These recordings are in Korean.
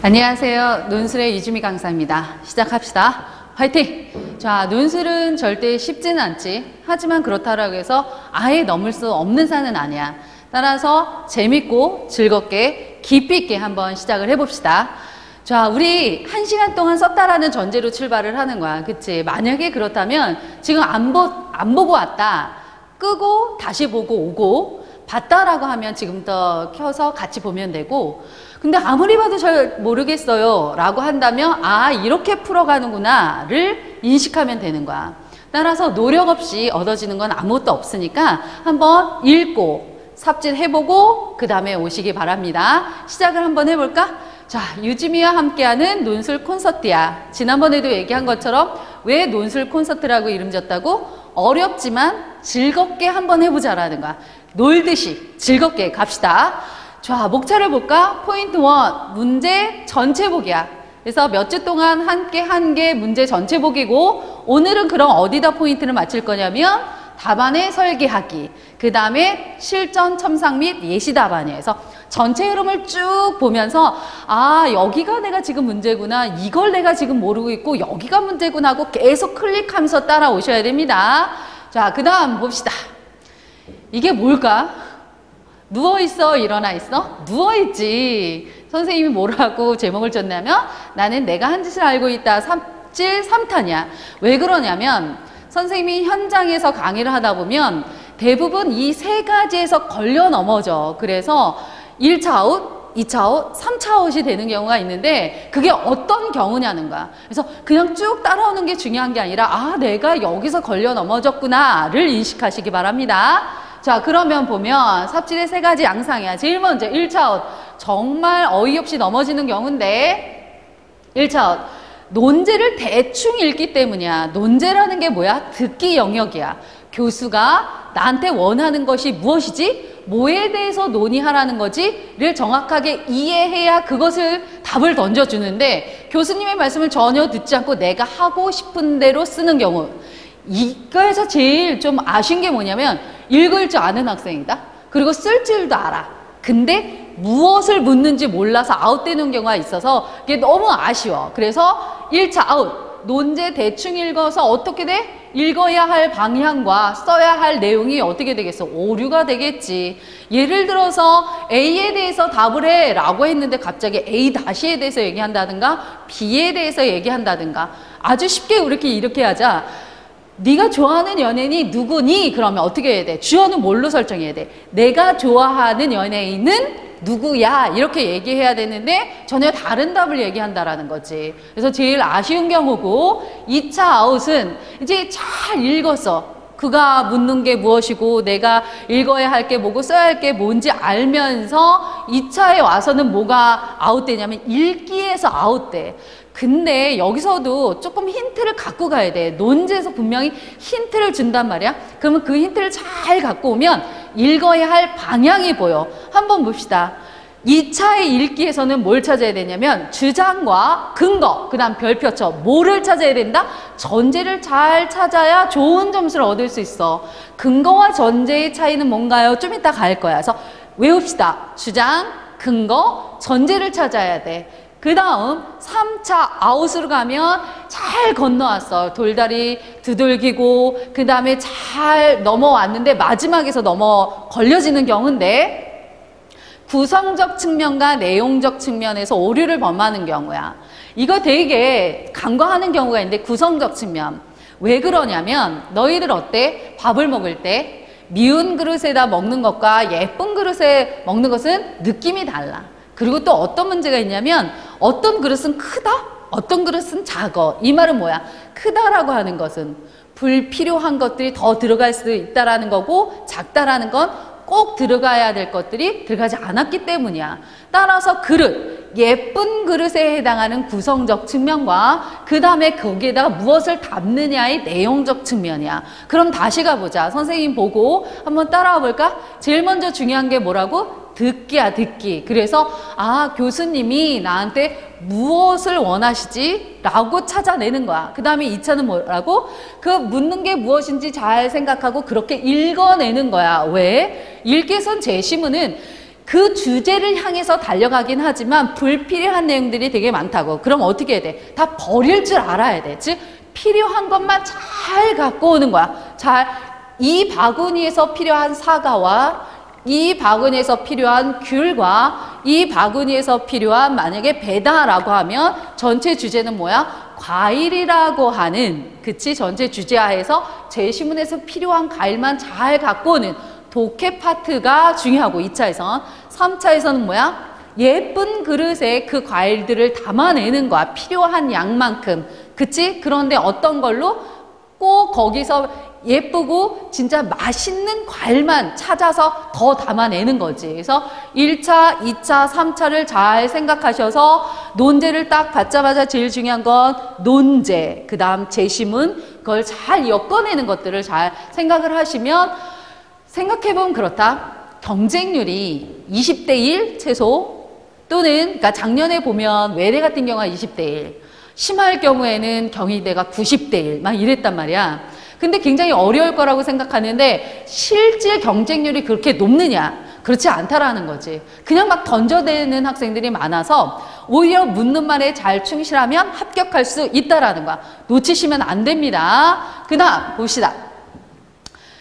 안녕하세요. 논술의 이주미 강사입니다. 시작합시다. 화이팅! 자, 논술은 절대 쉽지는 않지. 하지만 그렇다고 해서 아예 넘을 수 없는 산은 아니야. 따라서 재밌고 즐겁게 깊이 있게 한번 시작을 해봅시다. 자, 우리 1시간 동안 썼다라는 전제로 출발을 하는 거야. 그치? 만약에 그렇다면 지금 안 보고 왔다. 끄고 다시 보고 오고 봤다라고 하면 지금부터 켜서 같이 보면 되고, 근데 아무리 봐도 잘 모르겠어요 라고 한다면 아, 이렇게 풀어가는구나 를 인식하면 되는 거야. 따라서 노력 없이 얻어지는 건 아무것도 없으니까 한번 읽고 삽질해보고 그 다음에 오시기 바랍니다. 시작을 한번 해볼까? 자, 유지미와 함께하는 논술 콘서트야. 지난번에도 얘기한 것처럼 왜 논술 콘서트라고 이름 졌다고? 어렵지만 즐겁게 한번 해보자라는 거야. 놀듯이 즐겁게 갑시다. 자, 목차를 볼까? 포인트 1, 문제 전체 보기야. 그래서 몇 주 동안 함께 한 게 문제 전체 보기고, 오늘은 그럼 어디다 포인트를 맞출 거냐면 답안의 설계하기, 그 다음에 실전 첨삭 및 예시 답안이에서 전체 흐름을 쭉 보면서 아, 여기가 내가 지금 문제구나, 이걸 내가 지금 모르고 있고 여기가 문제구나 하고 계속 클릭하면서 따라오셔야 됩니다. 자, 그 다음 봅시다. 이게 뭘까? 누워있어? 일어나 있어? 누워있지. 선생님이 뭐라고 제목을 줬냐면 나는 내가 한 짓을 알고 있다. 삽질 3탄이야. 왜 그러냐면 선생님이 현장에서 강의를 하다 보면 대부분 이 세 가지에서 걸려 넘어져. 그래서 1차 아웃, 2차 아웃, 3차 아웃이 되는 경우가 있는데 그게 어떤 경우냐는 거야. 그래서 그냥 쭉 따라오는 게 중요한 게 아니라 아, 내가 여기서 걸려 넘어졌구나를 인식하시기 바랍니다. 자, 그러면 보면 삽질의 세 가지 양상이야. 제일 먼저 1차 아웃. 정말 어이없이 넘어지는 경우인데 1차 아웃. 논제를 대충 읽기 때문이야. 논제라는 게 뭐야? 듣기 영역이야. 교수가 나한테 원하는 것이 무엇이지? 뭐에 대해서 논의하라는 거지?를 정확하게 이해해야 그것을 답을 던져주는데 교수님의 말씀을 전혀 듣지 않고 내가 하고 싶은 대로 쓰는 경우, 이거에서 제일 좀 아쉬운 게 뭐냐면 읽을 줄 아는 학생이다. 그리고 쓸 줄도 알아. 근데 무엇을 묻는지 몰라서 아웃되는 경우가 있어서 이게 너무 아쉬워. 그래서 1차 아웃. 논제 대충 읽어서 어떻게 돼? 읽어야 할 방향과 써야 할 내용이 어떻게 되겠어? 오류가 되겠지. 예를 들어서 A에 대해서 답을 해 라고 했는데 갑자기 A-에 대해서 얘기한다든가 B에 대해서 얘기한다든가 아주 쉽게 이렇게 하자. 네가 좋아하는 연예인이 누구니? 그러면 어떻게 해야 돼? 주어는 뭘로 설정해야 돼? 내가 좋아하는 연예인은 누구야? 이렇게 얘기해야 되는데 전혀 다른 답을 얘기한다라는 거지. 그래서 제일 아쉬운 경우고 2차 아웃은 이제 잘 읽었어. 그가 묻는 게 무엇이고 내가 읽어야 할 게 뭐고 써야 할 게 뭔지 알면서 2차에 와서는 뭐가 아웃되냐면 읽기에서 아웃돼. 근데 여기서도 조금 힌트를 갖고 가야 돼. 논제에서 분명히 힌트를 준단 말이야. 그러면 그 힌트를 잘 갖고 오면 읽어야 할 방향이 보여. 한번 봅시다. 2차의 읽기에서는 뭘 찾아야 되냐면 주장과 근거, 그 다음 별표처, 뭐를 찾아야 된다? 전제를 잘 찾아야 좋은 점수를 얻을 수 있어. 근거와 전제의 차이는 뭔가요? 좀 이따 갈 거야. 그래서 외웁시다. 주장, 근거, 전제를 찾아야 돼. 그 다음 3차 아웃으로 가면 잘 건너왔어. 돌다리 두들기고 그 다음에 잘 넘어왔는데 마지막에서 걸려지는 경우인데 구성적 측면과 내용적 측면에서 오류를 범하는 경우야. 이거 되게 간과하는 경우가 있는데 구성적 측면. 왜 그러냐면 너희들 어때? 밥을 먹을 때 미운 그릇에다 먹는 것과 예쁜 그릇에 먹는 것은 느낌이 달라. 그리고 또 어떤 문제가 있냐면 어떤 그릇은 크다? 어떤 그릇은 작아. 이 말은 뭐야? 크다라고 하는 것은 불필요한 것들이 더 들어갈 수 있다라는 거고 작다라는 건 꼭 들어가야 될 것들이 들어가지 않았기 때문이야. 따라서 그릇, 예쁜 그릇에 해당하는 구성적 측면과 그 다음에 거기에다가 무엇을 담느냐의 내용적 측면이야. 그럼 다시 가보자. 선생님 보고 한번 따라와 볼까? 제일 먼저 중요한 게 뭐라고? 듣기야, 듣기. 그래서 아, 교수님이 나한테 무엇을 원하시지? 라고 찾아내는 거야. 그 다음에 2차는 뭐라고? 그 묻는 게 무엇인지 잘 생각하고 그렇게 읽어내는 거야. 왜? 읽기선 제시문은 그 주제를 향해서 달려가긴 하지만 불필요한 내용들이 되게 많다고. 그럼 어떻게 해야 돼? 다 버릴 줄 알아야 돼. 즉 필요한 것만 잘 갖고 오는 거야. 이 바구니에서 필요한 사과와 이 바구니에서 필요한 귤과 이 바구니에서 필요한 만약에 배다라고 하면 전체 주제는 뭐야? 과일이라고 하는, 그치? 전체 주제하에서 제시문에서 필요한 과일만 잘 갖고 오는 독해 파트가 중요하고 2차에선. 3차에서는 뭐야? 예쁜 그릇에 그 과일들을 담아내는 거야. 필요한 양만큼. 그치? 그런데 어떤 걸로? 꼭 거기서 예쁘고 진짜 맛있는 과일만 찾아서 더 담아내는 거지. 그래서 1차, 2차, 3차를 잘 생각하셔서 논제를 딱 받자마자 제일 중요한 건 논제, 그 다음 제시문, 그걸 잘 엮어내는 것들을 잘 생각을 하시면 생각해보면 그렇다. 경쟁률이 20대 1 최소 또는 그러니까 작년에 보면 외대 같은 경우가 20대 1, 심할 경우에는 경희대가 90대 1 막 이랬단 말이야. 근데 굉장히 어려울 거라고 생각하는데 실질 경쟁률이 그렇게 높느냐? 그렇지 않다라는 거지. 그냥 막 던져대는 학생들이 많아서 오히려 묻는 말에 잘 충실하면 합격할 수 있다라는 거야. 놓치시면 안 됩니다. 그 다음 봅시다.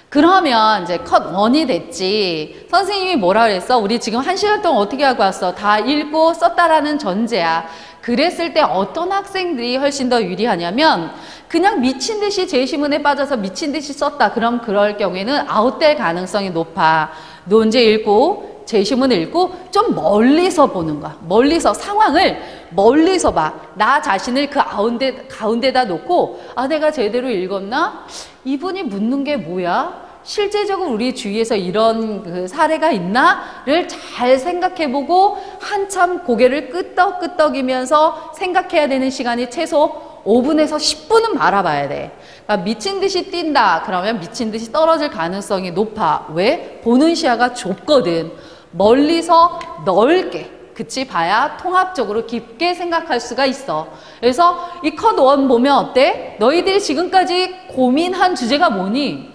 그러면 이제 컷 1이 됐지. 선생님이 뭐라 그랬어? 우리 지금 1시간 동안 어떻게 하고 왔어? 다 읽고 썼다라는 전제야. 그랬을 때 어떤 학생들이 훨씬 더 유리하냐면 그냥 미친 듯이 제시문에 빠져서 미친 듯이 썼다. 그럼 그럴 경우에는 아웃될 가능성이 높아. 논제 읽고 제시문 읽고 좀 멀리서 보는 거야. 멀리서 상황을 멀리서 봐. 나 자신을 그 가운데다 놓고 아 내가 제대로 읽었나? 이분이 묻는 게 뭐야? 실제적으로 우리 주위에서 이런 그 사례가 있나를 잘 생각해보고 한참 고개를 끄덕끄덕이면서 생각해야 되는 시간이 최소 5분에서 10분은 바라봐야 돼. 그러니까 미친 듯이 뛴다. 그러면 미친 듯이 떨어질 가능성이 높아. 왜? 보는 시야가 좁거든. 멀리서 넓게 그치 봐야 통합적으로 깊게 생각할 수가 있어. 그래서 이 컷 1 보면 어때? 너희들이 지금까지 고민한 주제가 뭐니?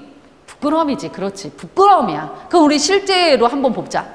부끄러움이지. 그렇지. 부끄러움이야. 그럼 우리 실제로 한번 보자.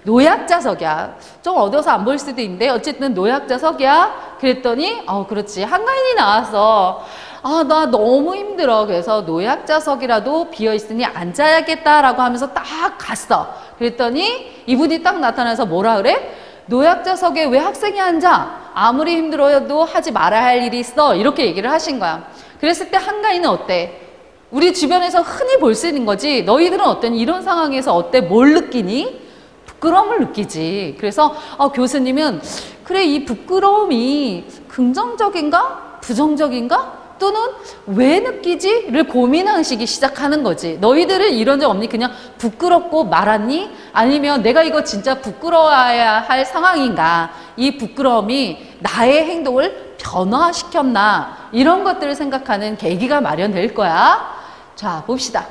노약자석이야. 좀 어려서 안 보일 수도 있는데 어쨌든 노약자석이야. 그랬더니 그렇지. 한가인이 나왔어. 아, 나 너무 힘들어. 그래서 노약자석이라도 비어있으니 앉아야겠다라고 하면서 딱 갔어. 그랬더니 이분이 딱 나타나서 뭐라 그래? 노약자석에 왜 학생이 앉아? 아무리 힘들어도 하지 말아야 할 일이 있어. 이렇게 얘기를 하신 거야. 그랬을 때 한가인은 어때? 우리 주변에서 흔히 볼 수 있는 거지. 너희들은 어떤 이런 상황에서 어때? 뭘 느끼니? 부끄러움을 느끼지. 그래서 교수님은 그래 이 부끄러움이 긍정적인가? 부정적인가? 또는 왜 느끼지?를 고민하시기 시작하는 거지. 너희들은 이런 적 없니? 그냥 부끄럽고 말았니? 아니면 내가 이거 진짜 부끄러워야 할 상황인가? 이 부끄러움이 나의 행동을 변화시켰나? 이런 것들을 생각하는 계기가 마련될 거야. 자, 봅시다.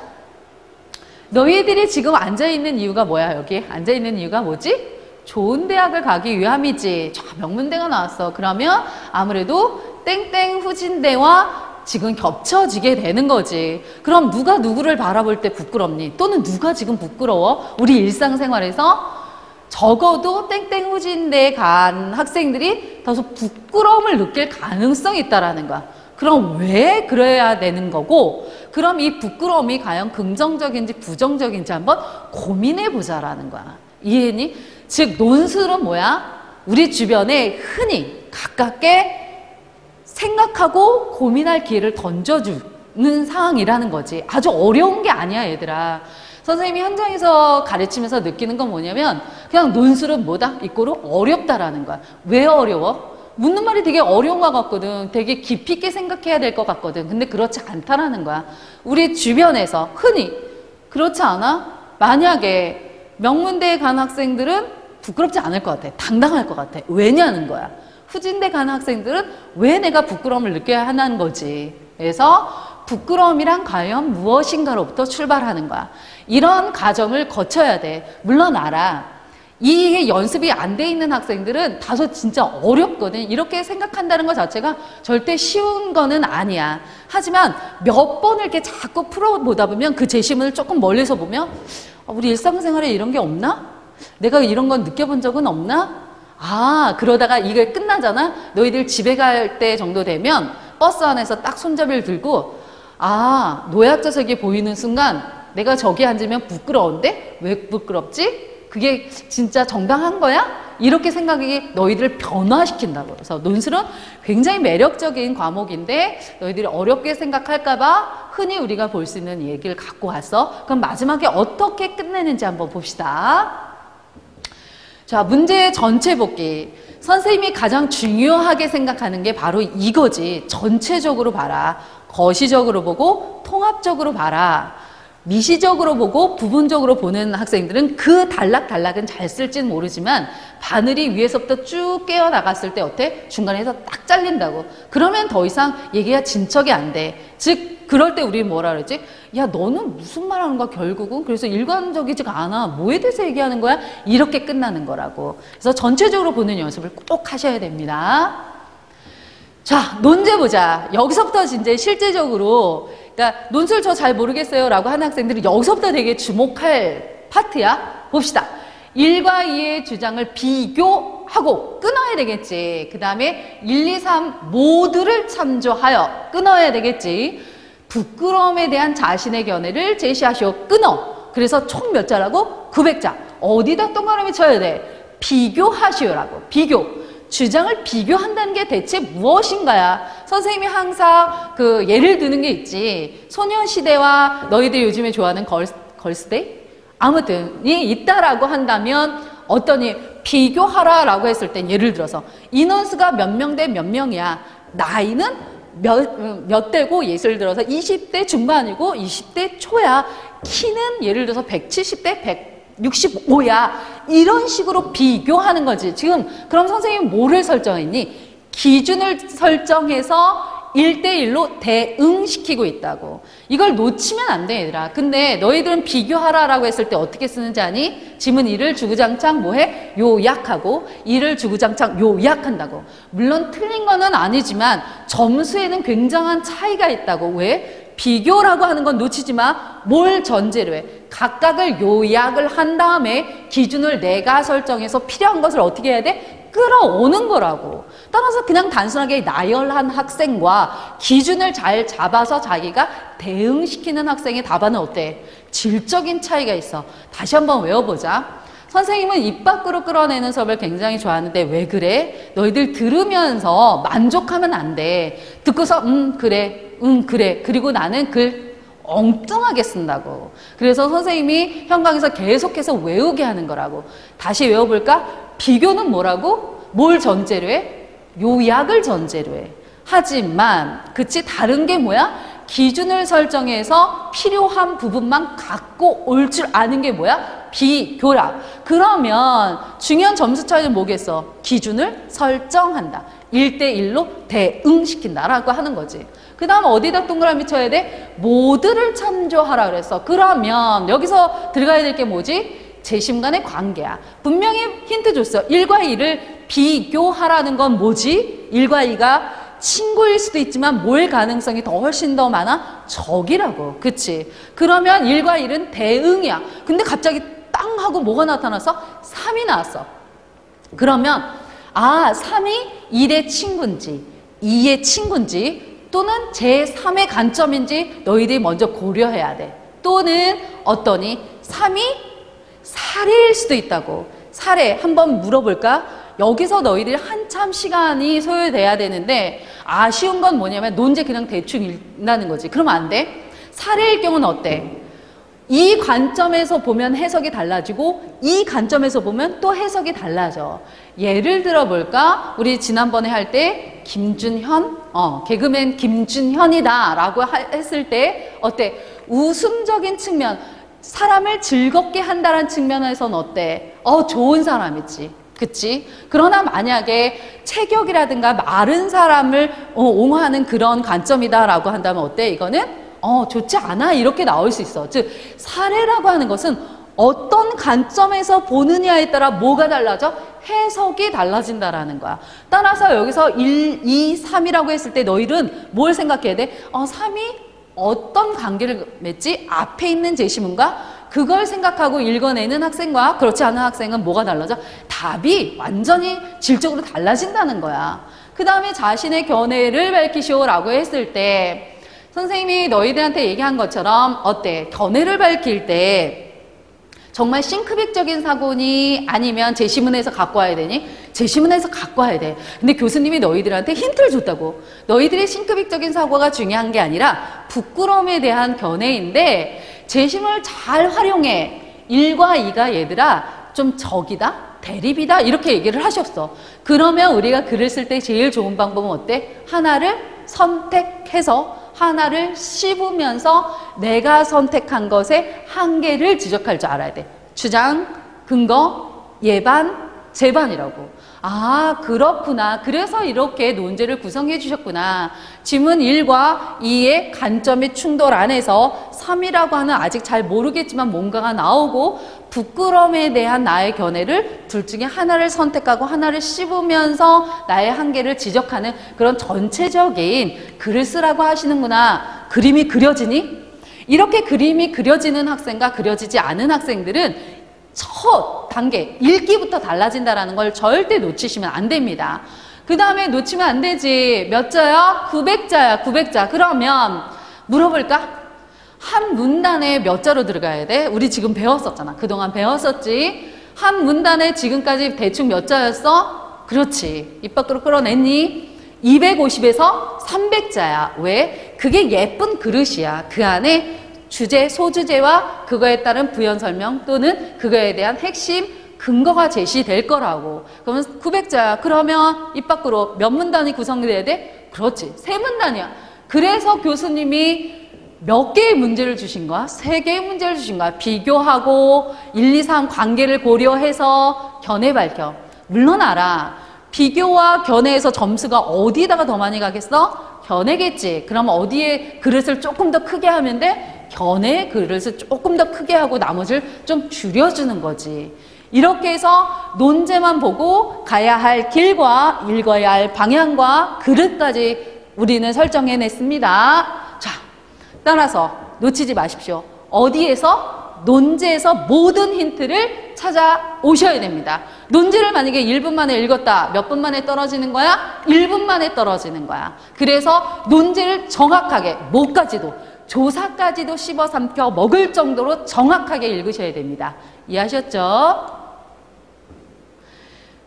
너희들이 지금 앉아있는 이유가 뭐야? 여기 앉아있는 이유가 뭐지? 좋은 대학을 가기 위함이지. 자, 명문대가 나왔어. 그러면 아무래도 땡땡 후진대와 지금 겹쳐지게 되는 거지. 그럼 누가 누구를 바라볼 때 부끄럽니? 또는 누가 지금 부끄러워? 우리 일상생활에서 적어도 땡땡 후진대에 간 학생들이 다소 부끄러움을 느낄 가능성이 있다라는 거야. 그럼 왜 그래야 되는 거고, 그럼 이 부끄러움이 과연 긍정적인지 부정적인지 한번 고민해 보자라는 거야. 이해니? 즉 논술은 뭐야? 우리 주변에 흔히 가깝게 생각하고 고민할 기회를 던져주는 상황이라는 거지. 아주 어려운 게 아니야, 얘들아. 선생님이 현장에서 가르치면서 느끼는 건 뭐냐면 그냥 논술은 뭐다? 이꼬로 어렵다라는 거야. 왜 어려워? 묻는 말이 되게 어려운 것 같거든. 되게 깊이 있게 생각해야 될 것 같거든. 근데 그렇지 않다라는 거야. 우리 주변에서 흔히 그렇지 않아? 만약에 명문대에 간 학생들은 부끄럽지 않을 것 같아. 당당할 것 같아. 왜냐는 거야. 후진대 간 학생들은 왜 내가 부끄러움을 느껴야 하는 거지. 그래서 부끄러움이란 과연 무엇인가로부터 출발하는 거야. 이런 과정을 거쳐야 돼. 물론 알아. 이게 연습이 안 돼 있는 학생들은 다소 진짜 어렵거든. 이렇게 생각한다는 것 자체가 절대 쉬운 거는 아니야. 하지만 몇 번을 이렇게 자꾸 풀어보다 보면 그 제시문을 조금 멀리서 보면 우리 일상생활에 이런 게 없나? 내가 이런 건 느껴본 적은 없나? 아, 그러다가 이게 끝나잖아? 너희들 집에 갈 때 정도 되면 버스 안에서 딱 손잡이를 들고 아, 노약자석이 보이는 순간 내가 저기 앉으면 부끄러운데? 왜 부끄럽지? 그게 진짜 정당한 거야? 이렇게 생각이 너희들을 변화시킨다고. 그래서 논술은 굉장히 매력적인 과목인데 너희들이 어렵게 생각할까봐 흔히 우리가 볼 수 있는 얘기를 갖고 왔어. 그럼 마지막에 어떻게 끝내는지 한번 봅시다. 자, 문제 전체 복기. 선생님이 가장 중요하게 생각하는 게 바로 이거지. 전체적으로 봐라. 거시적으로 보고 통합적으로 봐라. 미시적으로 보고 부분적으로 보는 학생들은 그 단락단락은 잘 쓸지는 모르지만 바늘이 위에서부터 쭉 깨어나갔을 때 어때? 중간에서 딱 잘린다고. 그러면 더 이상 얘기가 진척이 안 돼. 즉 그럴 때 우리는 뭐라 그러지? 야, 너는 무슨 말 하는 거야 결국은? 그래서 일관적이지가 않아. 뭐에 대해서 얘기하는 거야? 이렇게 끝나는 거라고. 그래서 전체적으로 보는 연습을 꼭 하셔야 됩니다. 자, 논제 보자. 여기서부터 이제 실제적으로 그러니까 논술 저 잘 모르겠어요 라고 하는 학생들이 여기서부터 되게 주목할 파트야. 봅시다. 1과 2의 주장을 비교하고 끊어야 되겠지. 그 다음에 1, 2, 3 모두를 참조하여 끊어야 되겠지. 부끄러움에 대한 자신의 견해를 제시하시오. 끊어. 그래서 총 몇 자라고? 900자. 어디다 동그라미 쳐야 돼? 비교하시오라고. 비교. 주장을 비교한다는 게 대체 무엇인가야? 선생님이 항상 그 예를 드는 게 있지. 소년시대와 너희들 요즘에 좋아하는 걸스데이? 아무튼 이 있다라고 한다면 어떠니? 비교하라라고 했을 땐 예를 들어서 인원수가 몇 명 대 몇 명이야. 나이는 몇 대고 예를 들어서 20대 중반이고 20대 초야. 키는 예를 들어서 170대 165야. 이런 식으로 비교하는 거지. 지금 그럼 선생님 뭐를 설정했니? 기준을 설정해서 1대1로 대응시키고 있다고. 이걸 놓치면 안 돼, 얘들아. 근데 너희들은 비교하라라고 했을 때 어떻게 쓰는지 아니? 지문 1을 주구장창 뭐해? 요약하고 2를 주구장창 요약한다고. 물론 틀린 거는 아니지만 점수에는 굉장한 차이가 있다고. 왜? 비교라고 하는 건 놓치지 마. 뭘 전제로 해? 각각을 요약을 한 다음에 기준을 내가 설정해서 필요한 것을 어떻게 해야 돼? 끌어오는 거라고. 따라서 그냥 단순하게 나열한 학생과 기준을 잘 잡아서 자기가 대응시키는 학생의 답안은 어때? 질적인 차이가 있어. 다시 한번 외워보자. 선생님은 입 밖으로 끌어내는 수업을 굉장히 좋아하는데 왜 그래? 너희들 들으면서 만족하면 안 돼. 듣고서 그래, 그래. 그리고 나는 글 엉뚱하게 쓴다고. 그래서 선생님이 현강에서 계속해서 외우게 하는 거라고. 다시 외워볼까? 비교는 뭐라고? 뭘 전제로 해? 요약을 전제로 해. 하지만 그치 다른 게 뭐야? 기준을 설정해서 필요한 부분만 갖고 올 줄 아는 게 뭐야? 비교라. 그러면 중요한 점수 차이는 뭐겠어? 기준을 설정한다. 1대1로 대응시킨다라고 하는 거지. 그 다음 어디다 동그라미 쳐야 돼? 모두를 참조하라 그랬어. 그러면 여기서 들어가야 될 게 뭐지? 재심 간의 관계야. 분명히 힌트 줬어. 1과 2를 비교하라는 건 뭐지? 1과 2가 친구일 수도 있지만 뭘 가능성이 더 훨씬 더 많아? 적이라고. 그치? 그러면 1과 1은 대응이야. 근데 갑자기 땅 하고 뭐가 나타났어? 3이 나왔어. 그러면 3이 1의 친구인지 2의 친구인지 또는 제3의 관점인지 너희들이 먼저 고려해야 돼. 또는 어떠니? 3이 사례일 수도 있다고. 사례 한번 물어볼까? 여기서 너희들이 한참 시간이 소요돼야 되는데 아쉬운 건 뭐냐면 논제 그냥 대충 읽는다는 거지. 그러면 안 돼. 사례일 경우는 어때? 이 관점에서 보면 해석이 달라지고 이 관점에서 보면 또 해석이 달라져. 예를 들어볼까? 우리 지난번에 할 때 김준현, 개그맨 김준현이다 라고 했을 때 어때? 웃음적인 측면, 사람을 즐겁게 한다는 측면에서는 어때? 좋은 사람이지. 그치? 그러나 만약에 체격이라든가 마른 사람을 옹호하는 그런 관점이다라고 한다면 어때? 이거는 좋지 않아. 이렇게 나올 수 있어. 즉 사례라고 하는 것은 어떤 관점에서 보느냐에 따라 뭐가 달라져? 해석이 달라진다라는 거야. 따라서 여기서 1, 2, 3이라고 했을 때 너희는 뭘 생각해야 돼? 3이 어떤 관계를 맺지? 앞에 있는 제시문과 그걸 생각하고 읽어내는 학생과 그렇지 않은 학생은 뭐가 달라져? 답이 완전히 질적으로 달라진다는 거야. 그 다음에 자신의 견해를 밝히시오라고 했을 때 선생님이 너희들한테 얘기한 것처럼 어때? 견해를 밝힐 때 정말 싱크빅적인 사고니 아니면 제시문에서 갖고 와야 되니? 제시문에서 갖고 와야 돼. 근데 교수님이 너희들한테 힌트를 줬다고. 너희들의 싱크빅적인 사고가 중요한 게 아니라 부끄러움에 대한 견해인데 제시문을 잘 활용해. 1과 2가 얘들아 좀 적이다? 대립이다? 이렇게 얘기를 하셨어. 그러면 우리가 글을 쓸 때 제일 좋은 방법은 어때? 하나를 선택해서 하나를 씹으면서 내가 선택한 것의 한계를 지적할 줄 알아야 돼. 주장, 근거, 예반, 재반이라고. 아, 그렇구나. 그래서 이렇게 논제를 구성해 주셨구나. 지문 1과 2의 관점의 충돌 안에서 3이라고 하는 아직 잘 모르겠지만 뭔가가 나오고 부끄러움에 대한 나의 견해를 둘 중에 하나를 선택하고 하나를 씹으면서 나의 한계를 지적하는 그런 전체적인 글을 쓰라고 하시는구나. 그림이 그려지니? 이렇게 그림이 그려지는 학생과 그려지지 않은 학생들은 첫 단계, 읽기부터 달라진다는 걸 절대 놓치시면 안 됩니다. 그 다음에 놓치면 안 되지. 몇 자야? 900자야, 900자. 그러면 물어볼까? 한 문단에 몇 자로 들어가야 돼? 우리 지금 배웠었잖아. 그동안 배웠었지. 한 문단에 지금까지 대충 몇 자였어? 그렇지. 입 밖으로 끌어냈니? 250에서 300자야. 왜? 그게 예쁜 그릇이야. 그 안에 주제, 소주제와 그거에 따른 부연 설명 또는 그거에 대한 핵심 근거가 제시될 거라고. 그러면 900자야. 그러면 입 밖으로 몇 문단이 구성돼야 돼? 그렇지. 3문단이야. 그래서 교수님이 몇 개의 문제를 주신 거야? 3개의 문제를 주신 거야. 비교하고 1, 2, 3 관계를 고려해서 견해 밝혀. 물론 알아. 비교와 견해에서 점수가 어디다가 더 많이 가겠어? 견해겠지. 그럼 어디에 그릇을 조금 더 크게 하면 돼? 견해 그릇을 조금 더 크게 하고 나머지를 좀 줄여주는 거지. 이렇게 해서 논제만 보고 가야 할 길과 읽어야 할 방향과 그릇까지 우리는 설정해냈습니다. 자, 따라서 놓치지 마십시오. 어디에서? 논제에서 모든 힌트를 찾아오셔야 됩니다. 논제를 만약에 1분 만에 읽었다. 몇 분 만에 떨어지는 거야? 1분 만에 떨어지는 거야. 그래서 논제를 정확하게 뭐까지도 조사까지도 씹어 삼켜 먹을 정도로 정확하게 읽으셔야 됩니다. 이해하셨죠?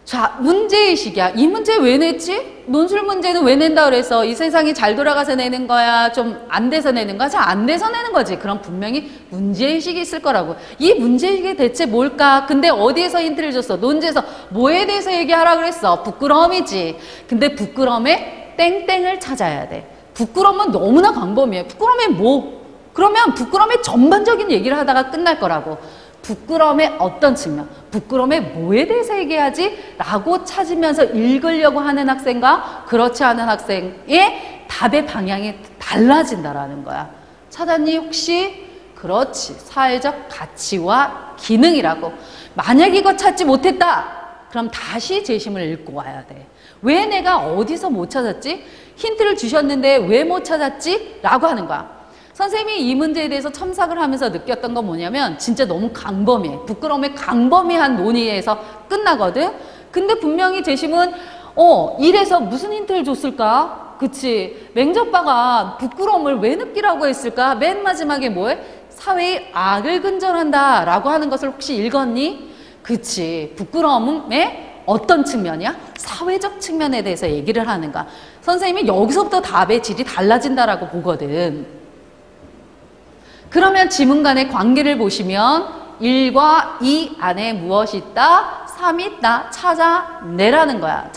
자, 문제의식이야. 이 문제 왜 냈지? 논술 문제는 왜 낸다 그래서 이 세상이 잘 돌아가서 내는 거야? 좀 안 돼서 내는 거야? 잘 안 돼서 내는 거지. 그럼 분명히 문제의식이 있을 거라고. 이 문제의식이 대체 뭘까? 근데 어디에서 힌트를 줬어? 논제에서 뭐에 대해서 얘기하라 그랬어? 부끄러움이지. 근데 부끄러움에 땡땡을 찾아야 돼. 부끄러움은 너무나 광범위해. 부끄러움이 뭐? 그러면 부끄러움의 전반적인 얘기를 하다가 끝날 거라고. 부끄러움의 어떤 측면, 부끄러움의 뭐에 대해서 얘기하지? 라고 찾으면서 읽으려고 하는 학생과 그렇지 않은 학생의 답의 방향이 달라진다라는 거야. 찾았니 혹시? 그렇지. 사회적 가치와 기능이라고. 만약 이거 찾지 못했다. 그럼 다시 제시문을 읽고 와야 돼. 왜 내가 어디서 못 찾았지? 힌트를 주셨는데 왜 못 찾았지? 라고 하는 거야. 선생님이 이 문제에 대해서 첨삭을 하면서 느꼈던 건 뭐냐면 진짜 너무 강범위해. 부끄러움의 강범위한 논의에서 끝나거든. 근데 분명히 제시문 이래서 무슨 힌트를 줬을까? 그치. 맹저빠가 부끄러움을 왜 느끼라고 했을까? 맨 마지막에 뭐해? 사회의 악을 근절한다 라고 하는 것을 혹시 읽었니? 그치. 부끄러움의 어떤 측면이야? 사회적 측면에 대해서 얘기를 하는가. 선생님이 여기서부터 답의 질이 달라진다라고 보거든. 그러면 지문 간의 관계를 보시면 1과 2 안에 무엇이 있다? 3이 있다. 찾아내라는 거야.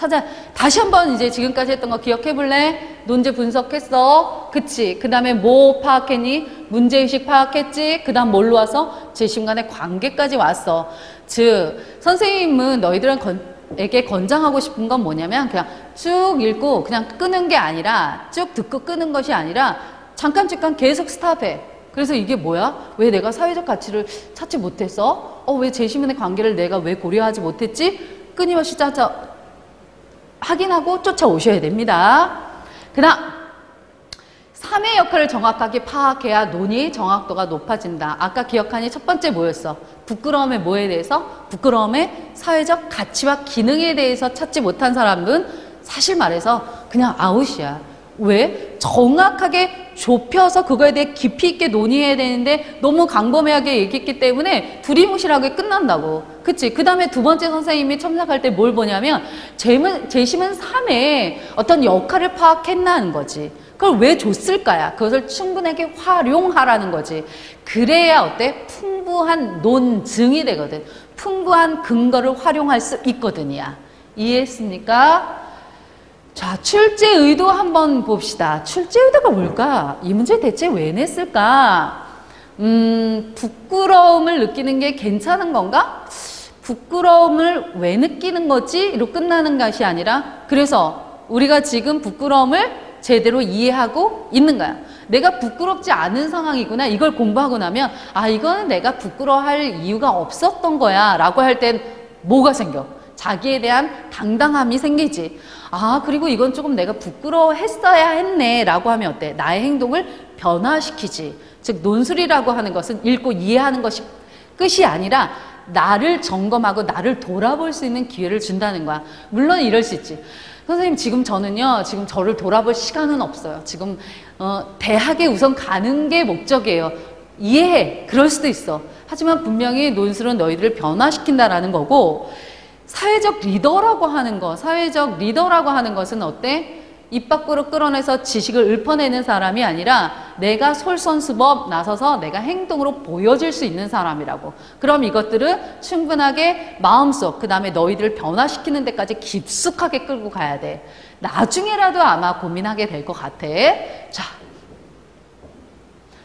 다시 한번 이제 지금까지 했던 거 기억해 볼래? 논제 분석했어. 그치. 그 다음에 뭐 파악했니? 문제의식 파악했지. 그 다음 뭘로 와서? 제시문 간의 관계까지 왔어. 즉 선생님은 너희들에게 권장하고 싶은 건 뭐냐면 그냥 쭉 읽고 그냥 끄는 게 아니라 쭉 듣고 끄는 것이 아니라 잠깐 계속 스탑해. 그래서 이게 뭐야? 왜 내가 사회적 가치를 찾지 못했어? 왜 제시문의 관계를 내가 왜 고려하지 못했지? 끊임없이 확인하고 쫓아오셔야 됩니다. 그 다음 삶의 역할을 정확하게 파악해야 논의의 정확도가 높아진다. 아까 기억하니 첫 번째 뭐였어? 부끄러움의 뭐에 대해서? 부끄러움의 사회적 가치와 기능에 대해서 찾지 못한 사람은 사실 말해서 그냥 아웃이야. 왜? 정확하게 좁혀서 그거에 대해 깊이 있게 논의해야 되는데 너무 광범위하게 얘기했기 때문에 두리뭉실하게 끝난다고. 그치? 그 다음에 두 번째 선생님이 첨삭할 때 뭘 보냐면 재심은 삶의 어떤 역할을 파악했나는 거지. 그걸 왜 줬을까야? 그것을 충분하게 활용하라는 거지. 그래야 어때? 풍부한 논증이 되거든. 풍부한 근거를 활용할 수 있거든요. 이해했습니까? 자, 출제 의도 한번 봅시다. 출제 의도가 뭘까? 이 문제 대체 왜 냈을까? 부끄러움을 느끼는 게 괜찮은 건가? 부끄러움을 왜 느끼는 거지? 로 끝나는 것이 아니라 그래서 우리가 지금 부끄러움을 제대로 이해하고 있는 거야. 내가 부끄럽지 않은 상황이구나. 이걸 공부하고 나면 아, 이거는 내가 부끄러워할 이유가 없었던 거야 라고 할 땐 뭐가 생겨? 자기에 대한 당당함이 생기지. 아, 그리고 이건 조금 내가 부끄러워했어야 했네 라고 하면 어때? 나의 행동을 변화시키지. 즉 논술이라고 하는 것은 읽고 이해하는 것이 끝이 아니라 나를 점검하고 나를 돌아볼 수 있는 기회를 준다는 거야. 물론 이럴 수 있지. 선생님 지금 저는요, 지금 저를 돌아볼 시간은 없어요. 지금 대학에 우선 가는 게 목적이에요. 이해해. 그럴 수도 있어. 하지만 분명히 논술은 너희들을 변화시킨다라는 거고, 사회적 리더라고 하는 것은 어때? 입 밖으로 끌어내서 지식을 읊어내는 사람이 아니라 내가 솔선수범 나서서 내가 행동으로 보여줄 수 있는 사람이라고. 그럼 이것들은 충분하게 마음속, 그 다음에 너희들을 변화시키는 데까지 깊숙하게 끌고 가야 돼. 나중에라도 아마 고민하게 될 것 같아. 자,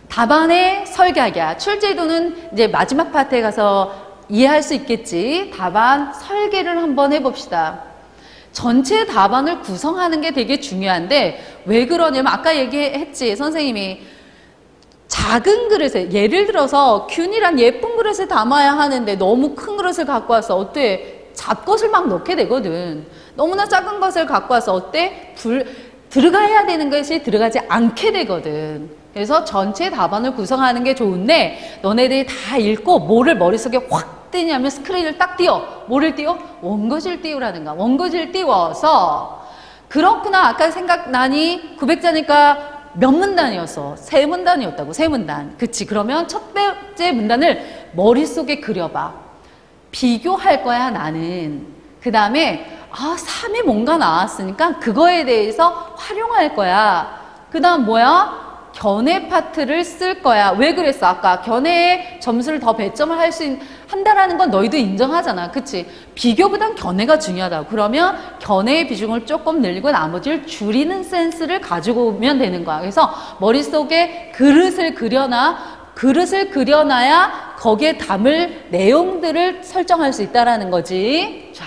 답안의 설계하기야. 출제도는 이제 마지막 파트에 가서 이해할 수 있겠지. 답안 설계를 한번 해봅시다. 전체 답안을 구성하는 게 되게 중요한데 왜 그러냐면 아까 얘기했지. 선생님이 작은 그릇에, 예를 들어서 균이란 예쁜 그릇에 담아야 하는데 너무 큰 그릇을 갖고 와서 어때? 잡것을 막 넣게 되거든. 너무나 작은 것을 갖고 와서 어때? 들어가야 되는 것이 들어가지 않게 되거든. 그래서 전체 답안을 구성하는 게 좋은데 너네들이 다 읽고 뭐를 머릿속에 확 띄냐면 스크린을 딱 띄워. 뭐를 띄워? 원고지를 띄우라는가. 원고지를 띄워서 그렇구나. 아까 생각나니 900자니까 몇 문단이었어? 3문단이었다고. 3문단. 그치. 그러면 첫 번째 문단을 머릿속에 그려봐. 비교할 거야 나는. 그 다음에 3에 뭔가 나왔으니까 그거에 대해서 활용할 거야. 그 다음 뭐야? 견해 파트를 쓸 거야. 왜 그랬어? 아까 견해에 점수를 더 배점을 한다라는 건 너희도 인정하잖아. 그치? 비교보단 견해가 중요하다고. 그러면 견해의 비중을 조금 늘리고 나머지를 줄이는 센스를 가지고 오면 되는 거야. 그래서 머릿속에 그릇을 그려놔야 거기에 담을 내용들을 설정할 수 있다라는 거지. 자,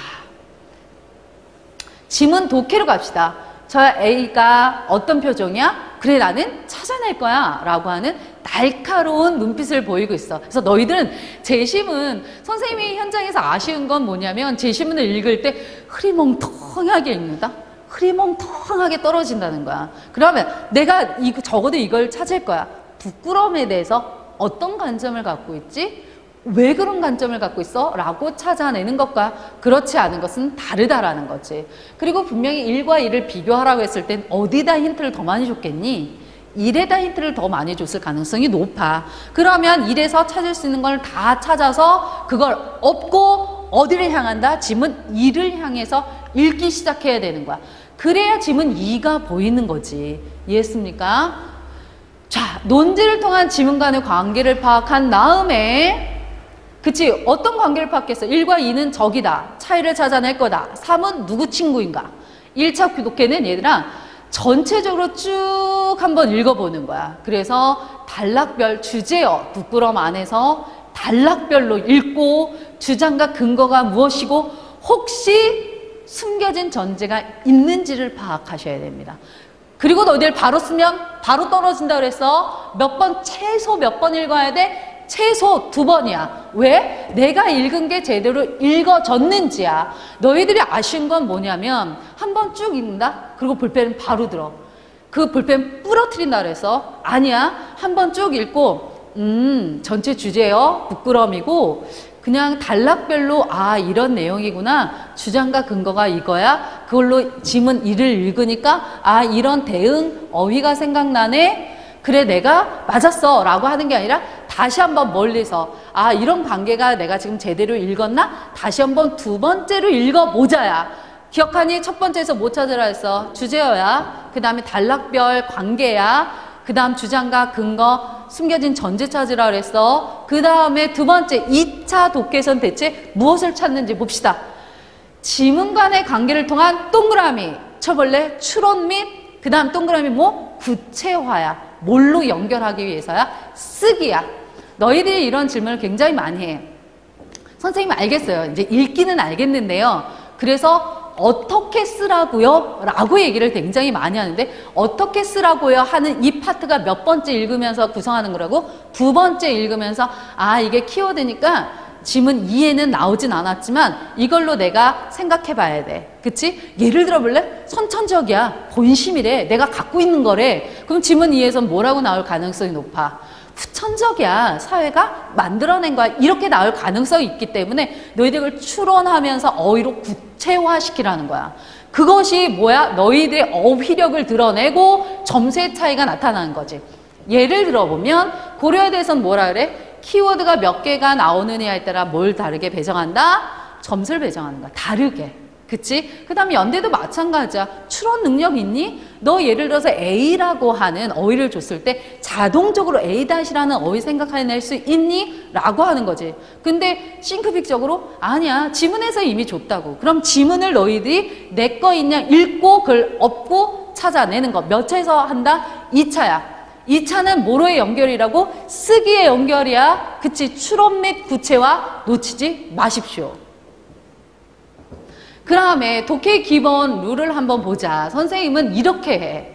지문 독해로 갑시다. 저 A가 어떤 표정이야? 그래, 나는 찾아낼 거야 라고 하는 날카로운 눈빛을 보이고 있어. 그래서 너희들은 재심은 선생님이 현장에서 아쉬운 건 뭐냐면 재심문을 읽을 때 흐리멍텅하게 읽는다? 흐리멍텅하게 떨어진다는 거야. 그러면 내가 적어도 이걸 찾을 거야. 부끄러움에 대해서 어떤 관점을 갖고 있지? 왜 그런 관점을 갖고 있어? 라고 찾아내는 것과 그렇지 않은 것은 다르다라는 거지. 그리고 분명히 1과 2를 비교하라고 했을 땐 어디다 힌트를 더 많이 줬겠니? 1에다 힌트를 더 많이 줬을 가능성이 높아. 그러면 1에서 찾을 수 있는 걸 다 찾아서 그걸 업고 어디를 향한다? 지문 2를 향해서 읽기 시작해야 되는 거야. 그래야 지문 2가 보이는 거지. 이해했습니까? 자, 논지를 통한 지문 간의 관계를 파악한 다음에 그치? 어떤 관계를 파악했어? 1과 2는 적이다. 차이를 찾아낼 거다. 3은 누구 친구인가? 1차 독해는 얘들아 전체적으로 쭉 한번 읽어보는 거야. 그래서 단락별 주제어 부끄러움 안에서 단락별로 읽고 주장과 근거가 무엇이고 혹시 숨겨진 전제가 있는지를 파악하셔야 됩니다. 그리고 너희들 바로 쓰면 바로 떨어진다 그래서 최소 몇 번 읽어야 돼? 최소 2번이야. 왜? 내가 읽은 게 제대로 읽어졌는지야. 너희들이 아쉬운 건 뭐냐면 한 번 쭉 읽는다? 그리고 볼펜은 바로 들어. 그 볼펜 부러뜨린다 그래서 아니야. 한번 쭉 읽고 전체 주제요. 부끄럼이고 그냥 단락별로 아 이런 내용이구나. 주장과 근거가 이거야. 그걸로 지문 이를 읽으니까 아 이런 대응 어휘가 생각나네. 그래 내가 맞았어 라고 하는 게 아니라 다시 한번 멀리서 아 이런 관계가 내가 지금 제대로 읽었나? 다시 한번 두 번째로 읽어보자야. 기억하니? 첫 번째에서 뭐 찾으라 했어? 주제어야. 그 다음에 단락별 관계야. 그 다음 주장과 근거 숨겨진 전제 찾으라 그랬어. 그 다음에 두 번째 2차 독해선 대체 무엇을 찾는지 봅시다. 지문 간의 관계를 통한 동그라미 쳐볼래? 추론 및 그 다음 동그라미 뭐? 구체화야. 뭘로 연결하기 위해서야? 쓰기야. 너희들이 이런 질문을 굉장히 많이 해. 선생님 알겠어요. 이제 읽기는 알겠는데요. 그래서 어떻게 쓰라고요? 라고 얘기를 굉장히 많이 하는데 어떻게 쓰라고요? 하는 이 파트가 몇 번째 읽으면서 구성하는 거라고? 두 번째 읽으면서 아 이게 키워드니까 지문 2에는 나오진 않았지만 이걸로 내가 생각해 봐야 돼. 그치? 예를 들어 볼래? 선천적이야. 본심이래. 내가 갖고 있는 거래. 그럼 지문 2에선 뭐라고 나올 가능성이 높아? 후천적이야. 사회가 만들어낸 거야. 이렇게 나올 가능성이 있기 때문에 너희들을 추론하면서 어휘로 구체화시키라는 거야. 그것이 뭐야? 너희들의 어휘력을 드러내고 점수의 차이가 나타나는 거지. 예를 들어보면 고려에 대해서는 뭐라 그래? 키워드가 몇 개가 나오느냐에 따라 뭘 다르게 배정한다? 점수를 배정하는 거야. 다르게. 그치? 그 다음에 연대도 마찬가지야. 추론 능력 있니? 너 예를 들어서 A라고 하는 어휘를 줬을 때 자동적으로 A-라는 어휘 생각해낼 수 있니? 라고 하는 거지. 근데 싱크빅적으로 아니야. 지문에서 이미 줬다고. 그럼 지문을 너희들이 내 거 있냐? 읽고 그걸 엎고 찾아내는 거. 몇 차에서 한다? 2차야. 2차는 뭐로의 연결이라고? 쓰기의 연결이야. 그치? 추론 및 구체화 놓치지 마십시오. 그 다음에 독해 기본 룰을 한번 보자. 선생님은 이렇게 해.